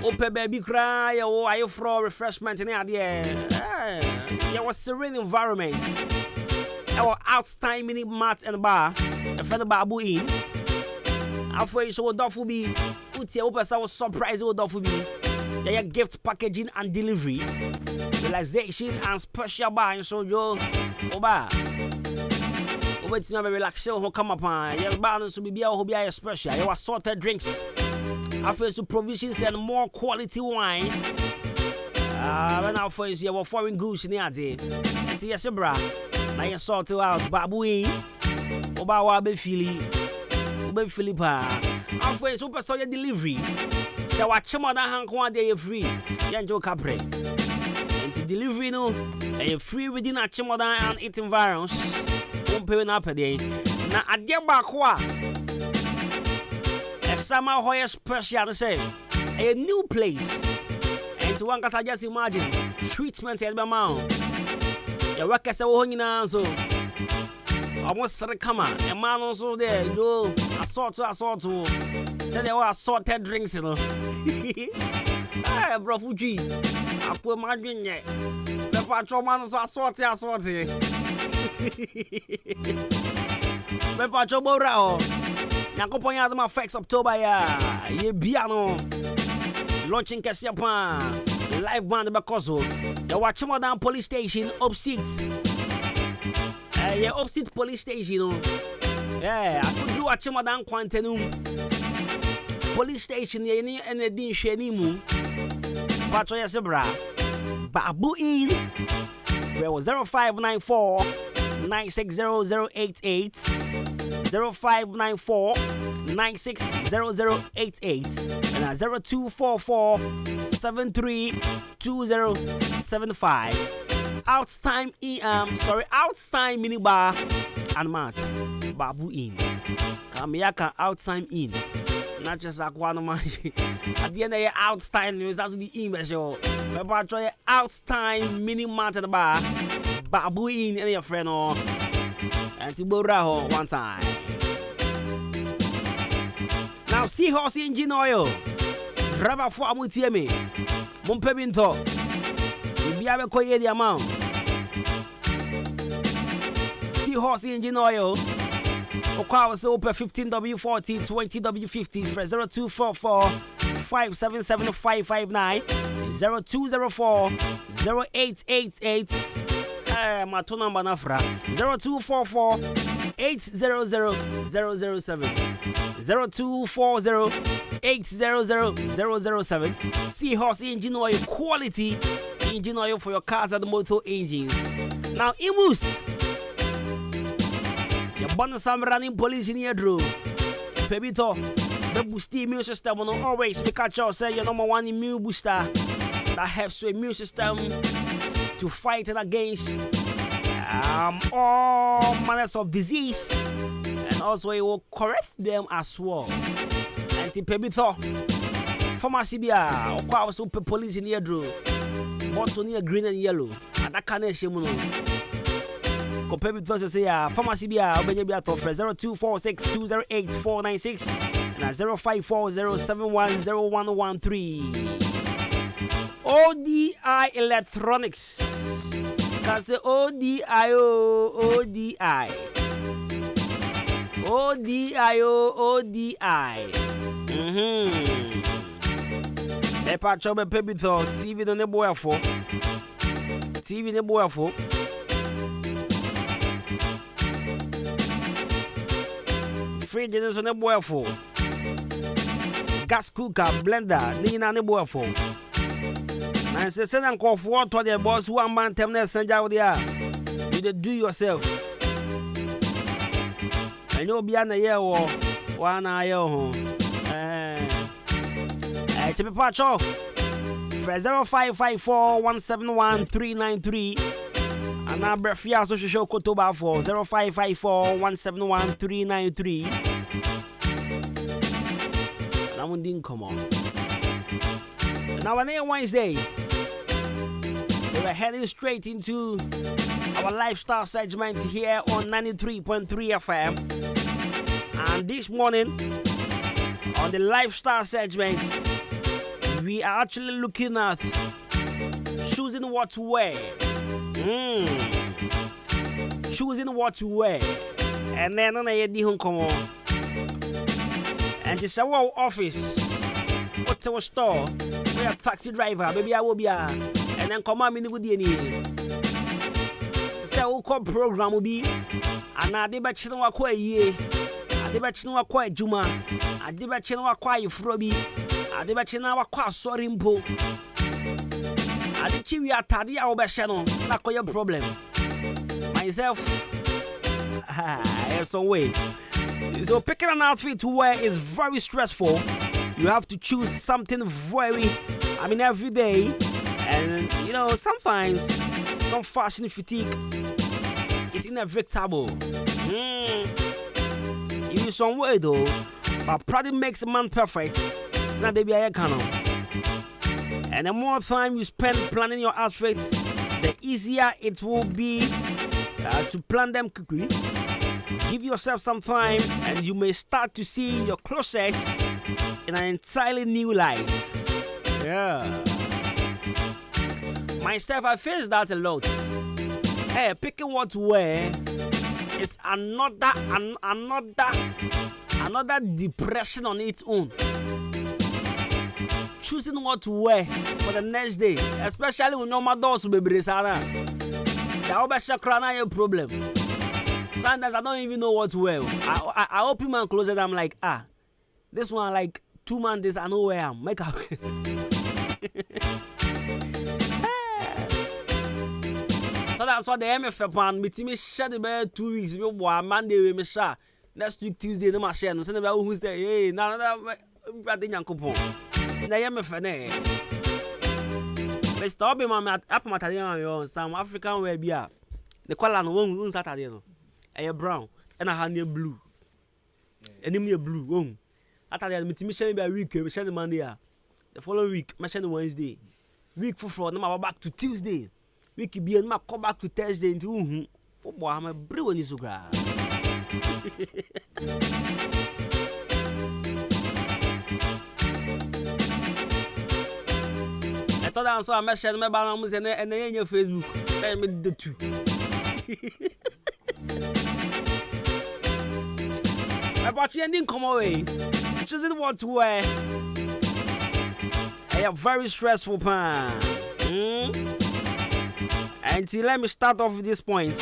Upe baby cry or are you for refreshment in there? There was serene environment. Our outside mini mat and bar. The friend Babu in. After you show Dofu be, Utia Upasa was surprised with Dofu be. Their gift packaging and delivery, relaxation and special bar and so yo Oba. Over to me relaxation who come upon. Your balance will be a special. Your assorted drinks. After to provisions and more quality wine. When our friends here were foreign goods in the day. And yes, bra. Now you sort out Babu. Oba wa be Philly. Ube Philippa. Our friends super saw your delivery. So watch him on that hand one day free. Yanjo Capre. And the delivery no. And you free within a chimoda and eating virus. Won't pay up a day. Now I get back what. Summer Hoya special to say a new place and to one can just imagine treatment at my mouth. Your work as a woman so almost said come on a man also there you assault to said there were assorted drinks you know. Hey bro Fuji I put my drink yet the patrol man so assorted the patrol borao Yankopon ya ma flex October ya ye biano launching Kesiapa live band because you watch more than police station opposite yeah opposite police station yeah I could do watch more than Quantenum police station ye ni ene din hwe ni mu patro ya sebra Babu in there was 0594 960088 0594 960088 and 0244 732075 outtime outtime minibar and mats Babu in Kamiaka outtime in not just aquano at the end of your outtime is also the email show but try outtime mini mat and bar Babu in and your friend or and Tiboraho one time. Now seahorse engine oil. Driver for Amutiemi. Mumpebinto. You have a coy the amount. Seahorse engine oil. Okawa so per 15W40 20W50 for 0244 577 559 0204 0888 my two number nafra 0244 800 007 0240 800 007 Seahorse engine oil quality engine oil for your cars and motor engines. Now Imus your bonus some running police in your draw Pebito the boost immune system will always make out say your number one immune booster that helps your immune system to fight against all manners of disease, and also it will correct them as well. Anti-pebito, pharmacy bia, or also police in your draw, bottle near green and yellow, and that kind of shame. Compare with us say pharmacy bia, Benjabia for 0246 208 496 and 0540710113. ODI Electronics. Can say ODI ODI. ODI ODI. The patch of a baby thought, TV on the boy for TV the boy for fridge is on the boy for gas cooker, blender, Nina on the boy for. And say, send and call for to the boss 1 man, 10 minutes, send out there. You do yourself. And you'll be on a year or 1 hour. To be patch off. 0554 171 393. And our breakfast social show Kotoba for 0554 171 393. And I wouldn't come on. Now, on Wednesday, we were heading straight into our lifestyle segment here on 93.3 FM. And this morning, on the lifestyle segment, we are actually looking at choosing what to wear. Choosing what to wear. And then on a come on. And it's our office. What's our store? We are taxi driver, baby. I will be and then come on, with the so called program will be and I did bet you know quite ye. I did bet you know quite Juma. I did bet you know quite Froby. I did bet you know quite sorry mpo. I did chiwi atadi our best channel. Not your problem. Myself, some way. So picking an outfit to wear is very stressful. You have to choose something every day. And you know, sometimes some fashion fatigue is inevitable. You use some way though, but practice makes a man perfect. It's not the And the more time you spend planning your outfits, the easier it will be to plan them quickly. Give yourself some time and you may start to see your closet in an entirely new light. Yeah. Myself, I face that a lot. Hey, picking what to wear is another depression on its own. Choosing what to wear for the next day, especially when no doors will be brisana. That will be a problem. Sometimes I don't even know what to wear. I open my closet, I'm like, this one like 2 months, I know where I'm. Make up. So that's what the MFF plan. Me team share the bed 2 weeks. Me boy Monday we me share. Next week Tuesday no ma share. No say the who say hey na brother Nyankopon. Na MFF ne. Let's stop him up matade on some African wear bia. The color no won Saturday no. A brown and a honey blue. Enemy blue. Won. Saturday me team share be week we share the Monday. The following week me share the Wednesday. Week for no ma back to Tuesday. We could be and come back to Thursday into oh boy, I'm a brew in sugar. I thought I saw a message my balance and then your Facebook. I made the two. But you didn't come away. Choosing what to wear. I have very stressful pan. Until let me start off with this point.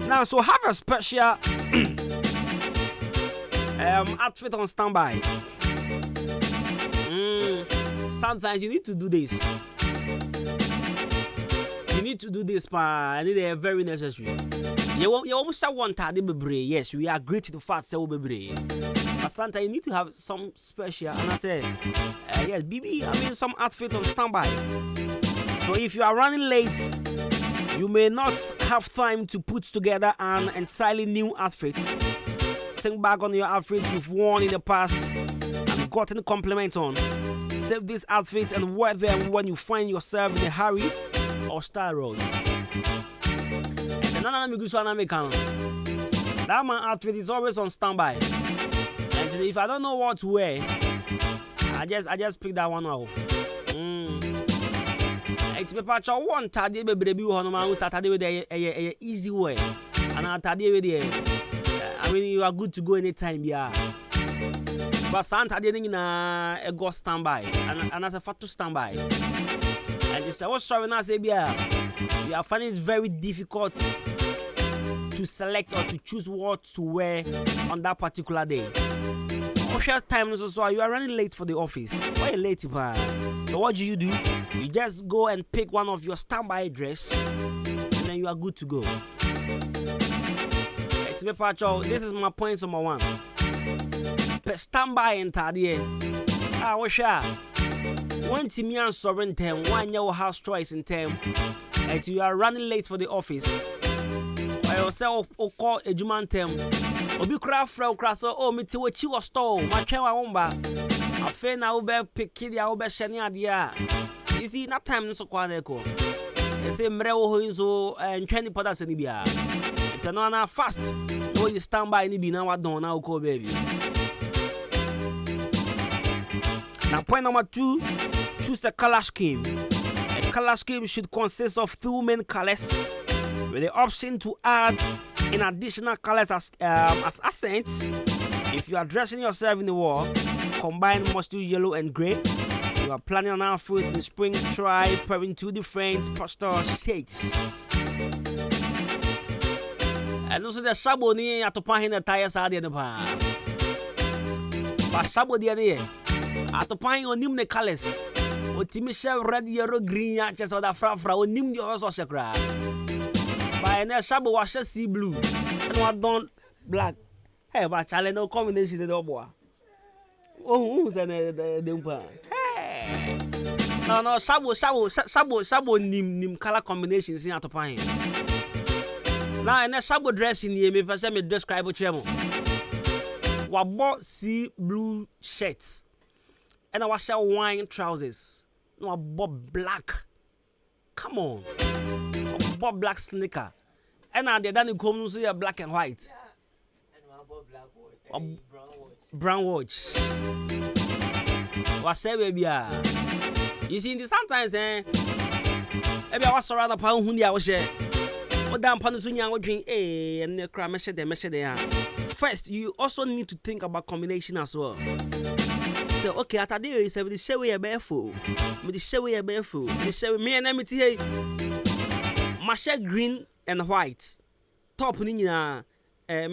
Now, so have a special outfit on standby. Sometimes you need to do this. You need to do this, and they are very necessary. You almost want to be yes, we agree to the fact that we'll be but sometimes you need to have some special. And I said, yes, BB, I mean some outfit on standby. So if you are running late, you may not have time to put together an entirely new outfit. Think back on your outfit you've worn in the past and gotten compliments on. Save this outfit and wear them when you find yourself in a hurry or style roads. That man outfit is always on standby. And if I don't know what to wear, I just pick that one out. It's me patch on one Saturday baby on Saturday with a easy way. And on Saturday with I mean you are good to go anytime, yeah. But Santa didn't a go standby and as a fat to standby. And they say, "Oh, sorry, now say, we are finding it very difficult to select or to choose what to wear on that particular day. Short time so you are running late for the office. Why are you late, man? So what do? You just go and pick one of your standby dress, and then you are good to go. This is my point number 1. Standby in Tadia. I wish one team and sovereign time, one your house choice in time, and you are running late for the office. Or yourself or call a Juman time. Obi craft from Crasso, oh, me to what you was stole, my chawa womba. I fear now be picky, I will be shiny idea. You see, not time so quaneco. They say Mreo Hinzo and 20 potas in Libya. It's another fast. No, you stand by any now, I don't know, call baby. Now, point number 2, choose a color scheme. A color scheme should consist of 2 main colors with the option to add in additional colors as accents. If you are dressing yourself in the wall, combine mustard yellow and gray. You are planning an outfit in spring, try pairing 2 different pastel shades. And also the shaboni at the pahin the tires are the pa. But shabo the other at the pahin on him the colors. What Timisha red, yellow, green, just or the fra or nim the also shakra. By an shabo wash sea blue and what don't black. Hey, but challenge no combination the boy. Oh, who's the hey. No, shabo nim color combinations in at the pine. Now, and a shabo dress in here, me first me describe what you bought sea blue shirts and I wash wine trousers. No, I bought black. Come on. Bought black sneaker, and now they done come see a black and white. Brown watch. What say, baby? You see, sometimes, maybe I was around a pound who I was share. What damn Panasunya would drink, and the crime measure there. First, you also need to think about combination as well. So, okay, at a day, you say, with the show we are barefoot, with the show we are barefoot, the show me and Emity. My shirt green and white. Top me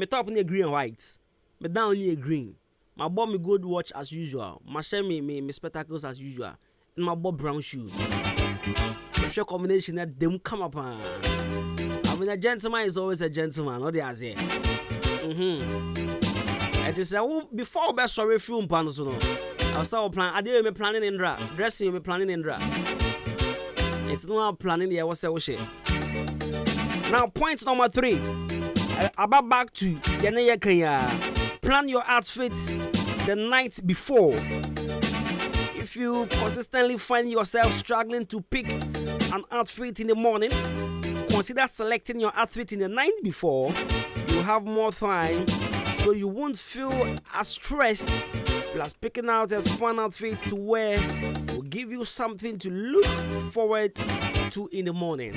top green and white. Me down green. My bought me good watch as usual. My shirt me spectacles as usual. And my bought brown shoes. The show combination that them come up on. I mean a gentleman is always a gentleman, what they are saying. And it's before best sorry film panels. I saw plan. I did me planning in dra. Dressing me planning in dra. It's not planning the was say. Now, point number 3. About back to the plan your outfit the night before. If you consistently find yourself struggling to pick an outfit in the morning, consider selecting your outfit in the night before. You have more time, so you won't feel as stressed. Plus, picking out a fun outfit to wear will give you something to look forward to in the morning.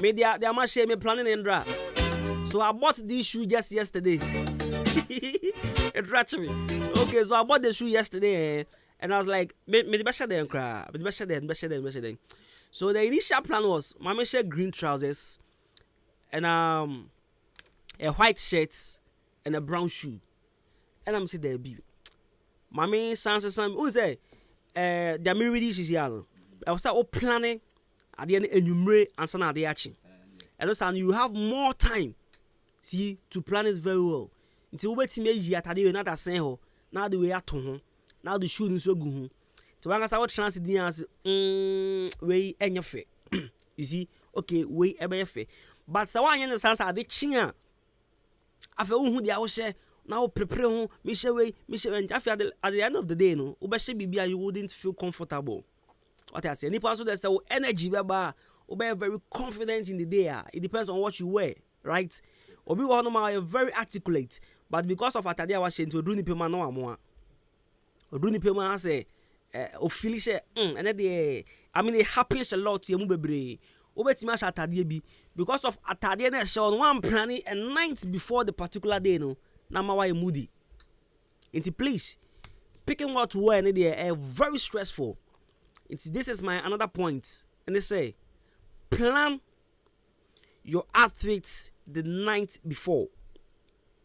Media, they are shame me planning and drop. So I bought this shoe just yesterday. It ratchet me. Okay, so I bought the shoe yesterday, and I was like, me the better than cry, me the better than. So the initial plan was, my shirt green trousers, and a white shirt, and a brown shoe. And I'm saying there be. Mommy, Sansa, who's there? The mirror is here. I was start planning. At the end, enumerate and some of the action. And also, you have more time, see, to plan it very well. Until we wait to at the not as saying, now the way at home, now the shooting so good. So, when I was transiting as way and your face. You see, okay, way ever your face. But so I understand that the chinga. I feel who the house now prepare home, Michelle, and at the end of the day, no, Ubashi you wouldn't feel comfortable. What I say, any person that say energy, be very confident in the day. It depends on what you wear, right? Obi are very articulate, but because of Atadia was saying to do ni pema no amoa. Do ni pema say, o feel and then I mean it happens a lot to you bebre. Obetimi asha atade bi because of atade na show one planning a night before the particular day no. Na ma why moody. Into please picking what to wear in there very stressful. This is my another point. And they say plan your outfit the night before.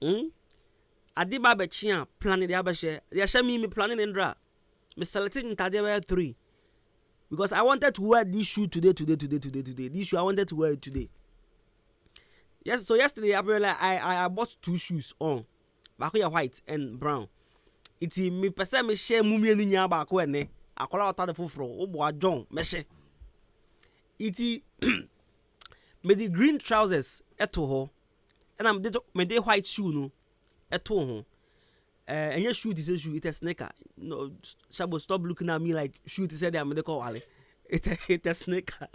Adiba bechia planning the abashe. They share me planning and dra. Me selecting Tadeba 3. Because I wanted to wear this shoe today. This shoe I wanted to wear it today. Yes, so yesterday I bought 2 shoes on. Bakoya white and brown. Iti me pese me share mumie ni nya ba ko ene. Akola wata de foforo. Obo ajon me she. Iti me the green trousers eto ho. And I'm me the white shoe no eto ho. And your shoe is a shoe, it's a sneaker. No, Shabo, stop looking at me like shoe is a damn medical wale. It's a sneaker.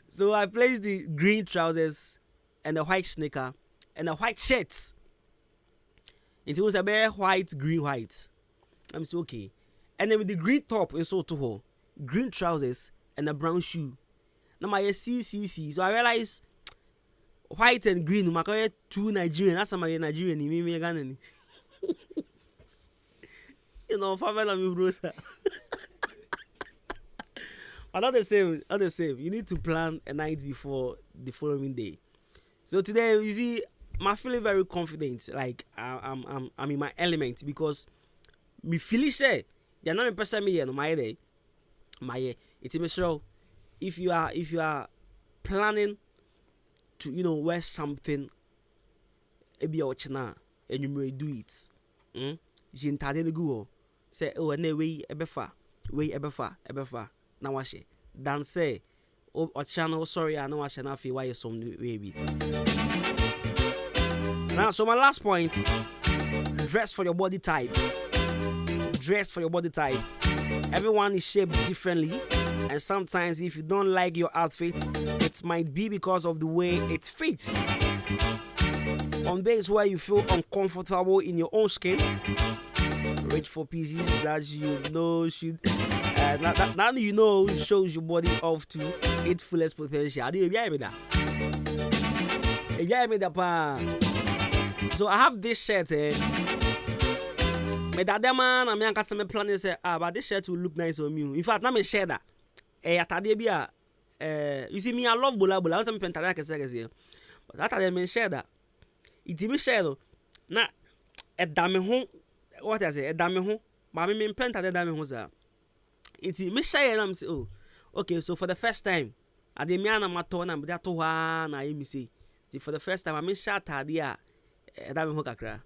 So I placed the green trousers and the white sneaker and the white shirt. It was a bare white, green, white. I'm so okay. And then with the green top and so to her, green trousers and a brown shoe. Now my C. So I realized white and green, my 2 Nigerian. That's my Nigerian. Me Ghana. You know, family me bros. But not the same. You need to plan a night before the following day. So today, you see, I'm feeling very confident. Like I'm in my element because me feel say you're not a person me no my day. It's a sure if you are planning to wear something, maybe your china and you may do it. Jintade ne go say oh na we ebefa na washe dan say o channel sorry I know washe na fi why some way bit. Now so my last point, dress for your body type. Everyone is shaped differently, and sometimes if you don't like your outfit, it might be because of the way it fits. On days where you feel uncomfortable in your own skin, reach for pieces that you know should now you know shows your body off to its fullest potential. So I have this shirt. Me that man, I'm young customer planning say, but this shirt will look nice on me. In fact, now me share that. You see me, I love bola. I was some pentada kese. But after me share that. It me share na edame ho what I say edame ho ma me penta edame ho za it me share na me say oh okay so for the first time ade me ana mato na me da to ha na me say for the first time I me share tade a edame ho kakra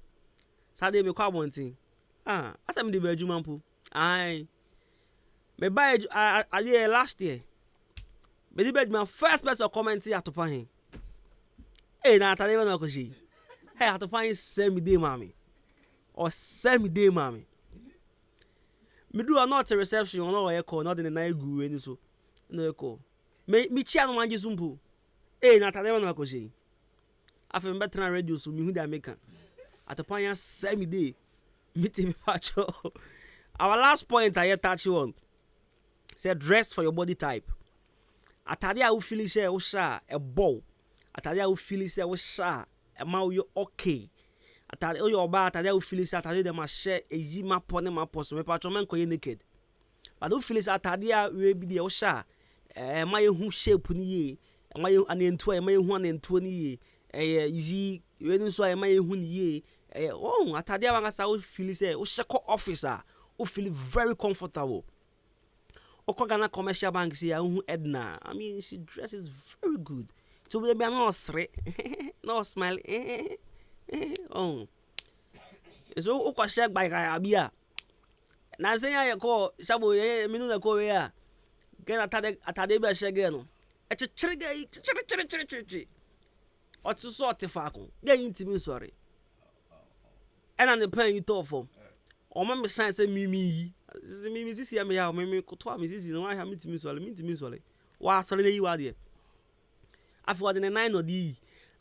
sade me kwa bontin asa me de ba adwuma mpo ai me buy ade last year me de ba adwuma first person comment atopa hin na tade me na ko shi. Hey, I have to find semi-day mommy. Or semi-day mommy. Me do not a reception or no echo, not in the night guru any so. No echo. Me chian one jisumpu. Hey, not a never know cozy. I feel better than radio so me who they make. At the point semi-day. Meeting pacho. Our last point I touch you on. Say dress for your body type. Atadia who feel say o sha a bow. Atadia who feel say o sha. Ama you okay atade o your ba atade o feel say atade dem a share eyi ma pone ma poso me patro men koye naked but o feel say atade a we bi de o sha ma ye hu shape ni ye ma ye anentu ma ye hu anentu ni ye yi we ni so ma ye hu ni ye atade a ngasa o feel say o sheko officer o feel very comfortable Okogana commercial bank say Edna. I mean, she dresses very good. So we be no sre, no smile. Oh. So o kwashe gba ka abia. Na say ya ko shabo minu na ko we ya. Get atade be shege no. E chiri. Otu so otefa ko. Get intimi sorry. And an the pen you talk for. O ma me sign say mimi. Mimi sisi ya me ya mimi koto me sisi no ha mitimi swale. Wa swale yi wa de. Afọ de 9 odi.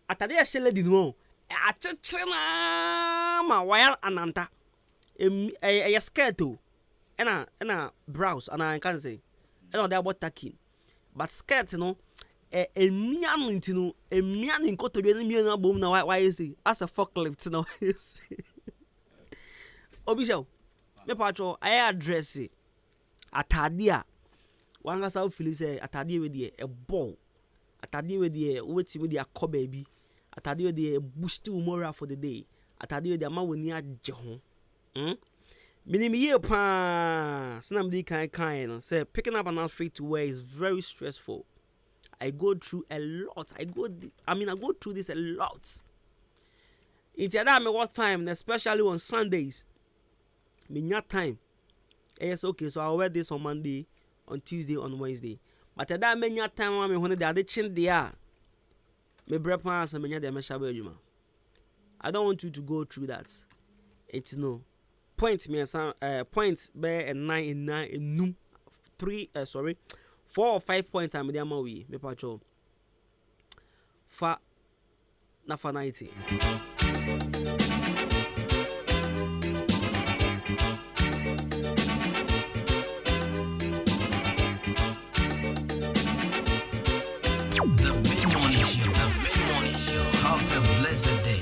Atade ya shele di no. A chiri na ma wire ananta. Skirt o. Na blouse and I can say. And they about taking. but skirt no emia no ntino emia no nkotodwe no mia no abom na why say as a forklift no obisha me patcho I address atade a wanga sa feel say atade we dey e ball atade we dey wetimi dey akoba bi atade we dey boost moral for the day atade we dey ama woni agye ho Minim ye pa snam di kind no say picking up an outfit to wear is very stressful. I go through a lot. I go through this a lot. It's a me what time, especially on Sundays. Me not time. Yes, okay, so I'll wear this on Monday, on Tuesday, on Wednesday. But at that me not time when me when they are the chin there. Me breakfast and me not me shabe Adwuma. I don't want you to go through that. It's no. Point me points be a 9 in 9 in num 4 or 5 points I'm there we me pacho fa na fa 90 The mid-morning show. Have a blessed day.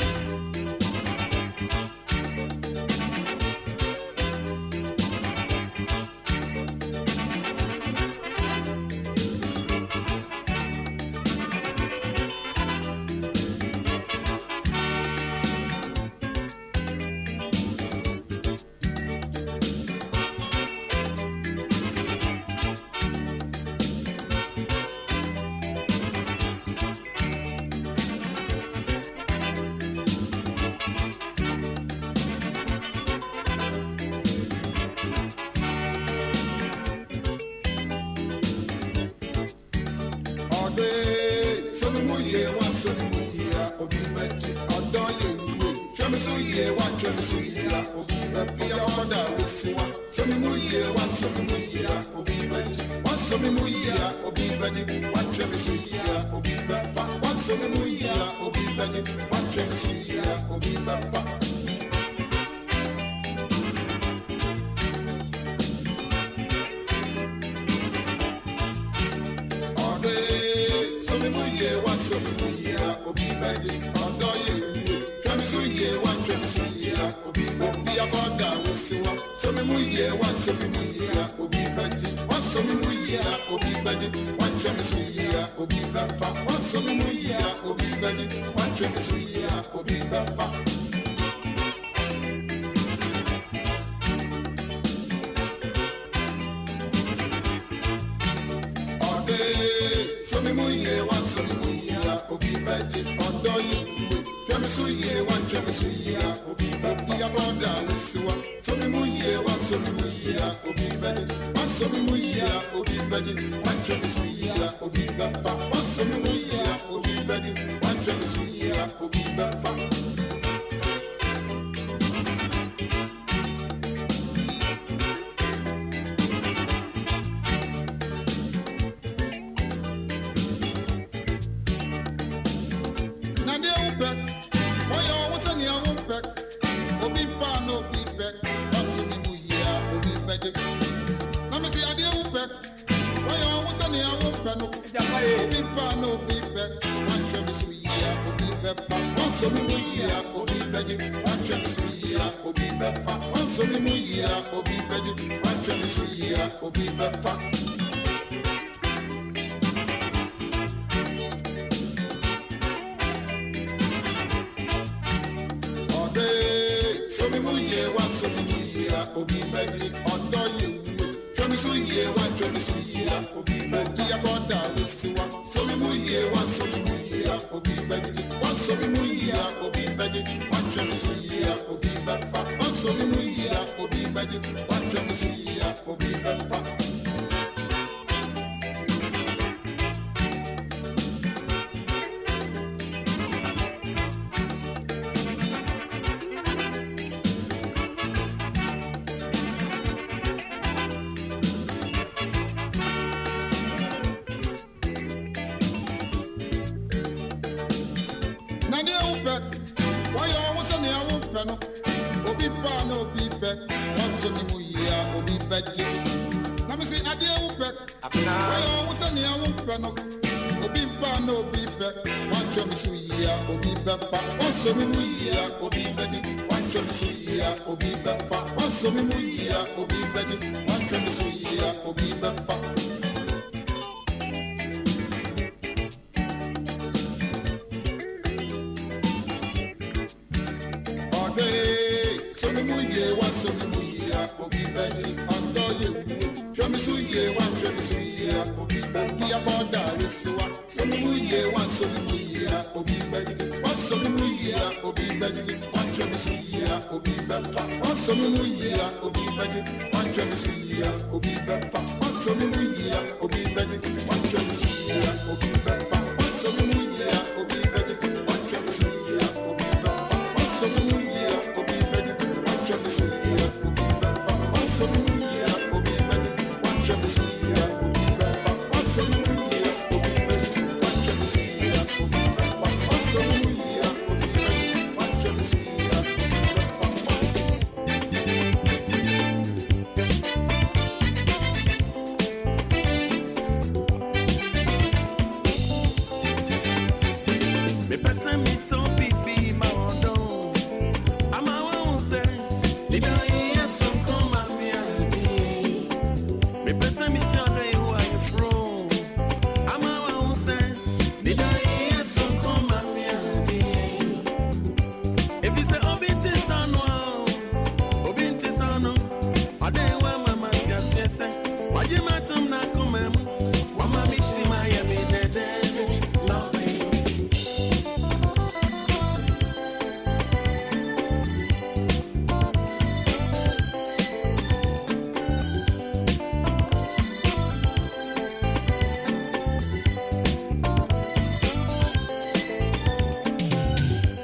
no obi pa no obi pe wan show me so ya obi be fa wan show me mu ya obi be di wan show me so ya obi be fa wan show me mu ya obi be di wan show me so ya obi be fa so me mu ya wan show me mu ya obi be di ando ye show me so ya wan show me so ya obi be fi aboda resiwa so me mu ya wan show me mu ya obi be di wan show me mu ya obi be di wan show me so ya obi be fa wan show me mu ya obi be di wan show me so ya obi be fa wan show me mu ya obi be di wan show me so ya obi be fa wan show me mu ya obi be di wan show me so ya obi be fa wan show me mu ya obi be di wan show me so ya obi be fa wan show me mu ya obi be di wan show me so ya obi be fa wan show me mu ya obi be di wan show me so ya obi be fa wan show me mu ya obi be di wan show me so ya obi be Me pesa mi ton pipi ma ondo. Ama wa unse, ni da iya son koma mi adi. Me pesa mi shono you where you from. Ama wa unse, ni da iya son koma mi adi. If you say obinti sano, ade wa mama ti asese. Waje matum na kumem, wa mami shima ya mi jeje. Love me.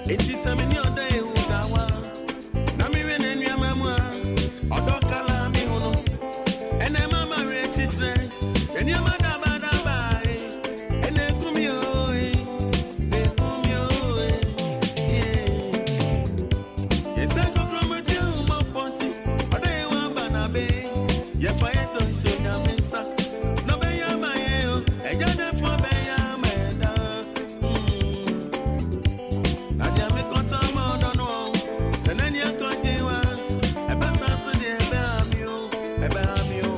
Eti samini ode udawa na mi wene nwa mamwa odokala mi hono ene mama re chitre eni amada bada bai ene kumi oi yeah yesa ko kromati mo ponti ode wa bana be ye fa ye don so na mesa no be ya maye o eja de fo be ya meda Nadia me konta ma odono seneni akonjiwa ebe sanso de ebe amio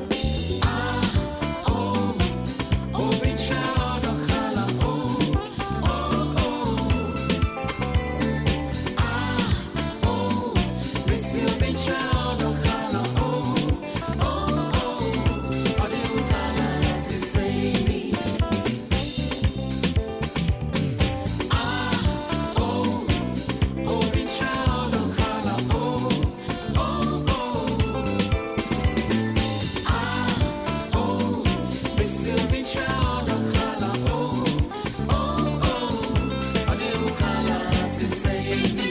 obicha odokala risi obicha odokala ode ukala to say me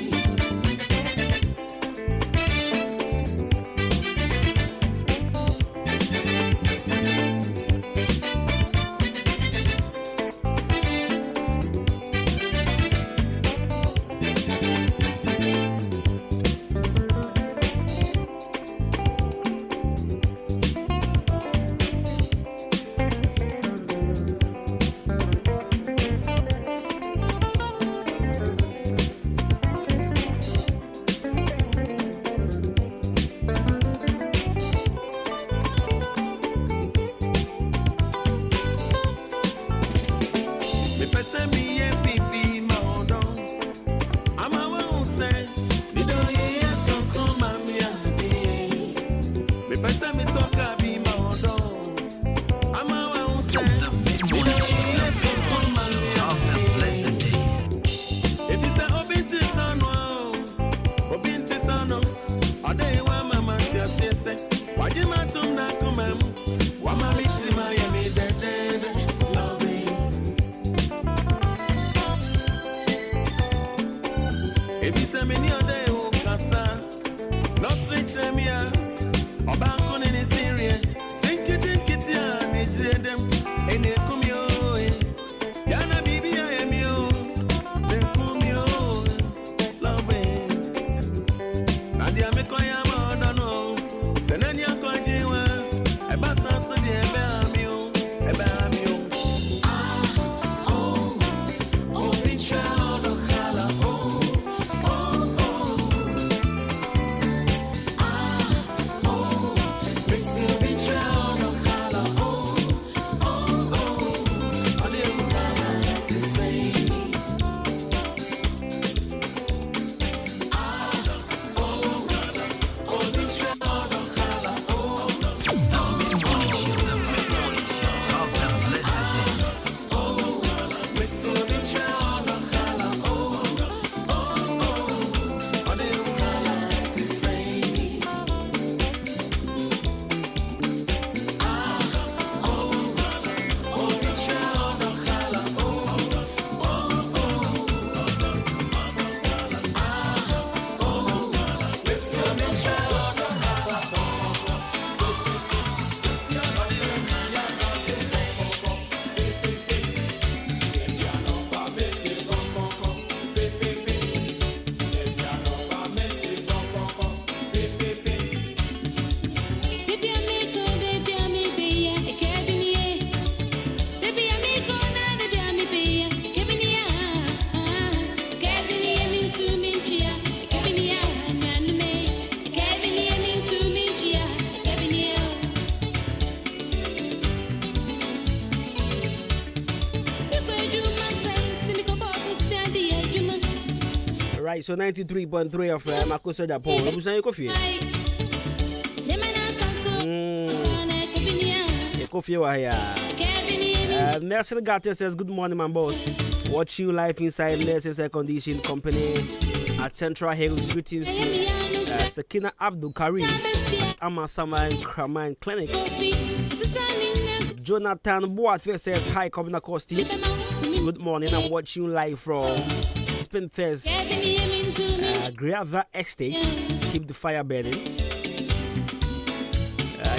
Me pesa mi ye pipi ma ondo. Ama wa unse, ni do ye so koma mi adi. Me pesa mi toka bi ma ondo. Ama wa unse, ni do ye so koma mi adi. If you say obinti sano, ade wa mama ti asese. Waji matum na kumem, wa mami shima ya mi jeje. Love me. Ebi se meni ode o kasa no street remia oba kone ni sirie sinkiti ya ni jredem ene kumio yana bibi ya emio de kumio love Nadia me koya mo dono senani akojiwa eba sanso di ebe amio Right, so 93.3 of Makoso Japan. Busan Kofi. Kofi wa here. Nelson Garte says, good morning, my boss. Watch you live inside Nurses Air Condition Company at Central Hills. Greetings to Sakina Abdul Karim, Amasama and Kraman Clinic. Jonathan Boatfe says, hi, Governor Costi. Good morning. I'm watching you live from Spinfest Grava Estate. Keep the fire burning.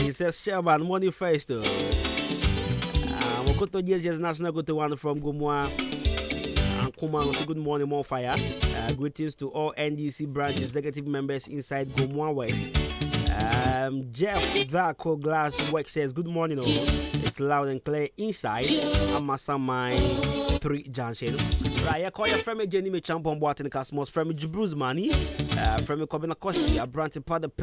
He says, Chairman, morning first. Mokoto JS National go to one from Gomwa and Kuma. Good morning, more fire. Greetings to all NDC branch executive members inside Gomwa West. Jeff Vaco Glass Work says, good morning. It's loud and clear inside Amasamai 3 Junction. Right, I call your friend Jenny me champion boat in the Cosmos from Jibruz Money. From Kobina Costi, a branch part of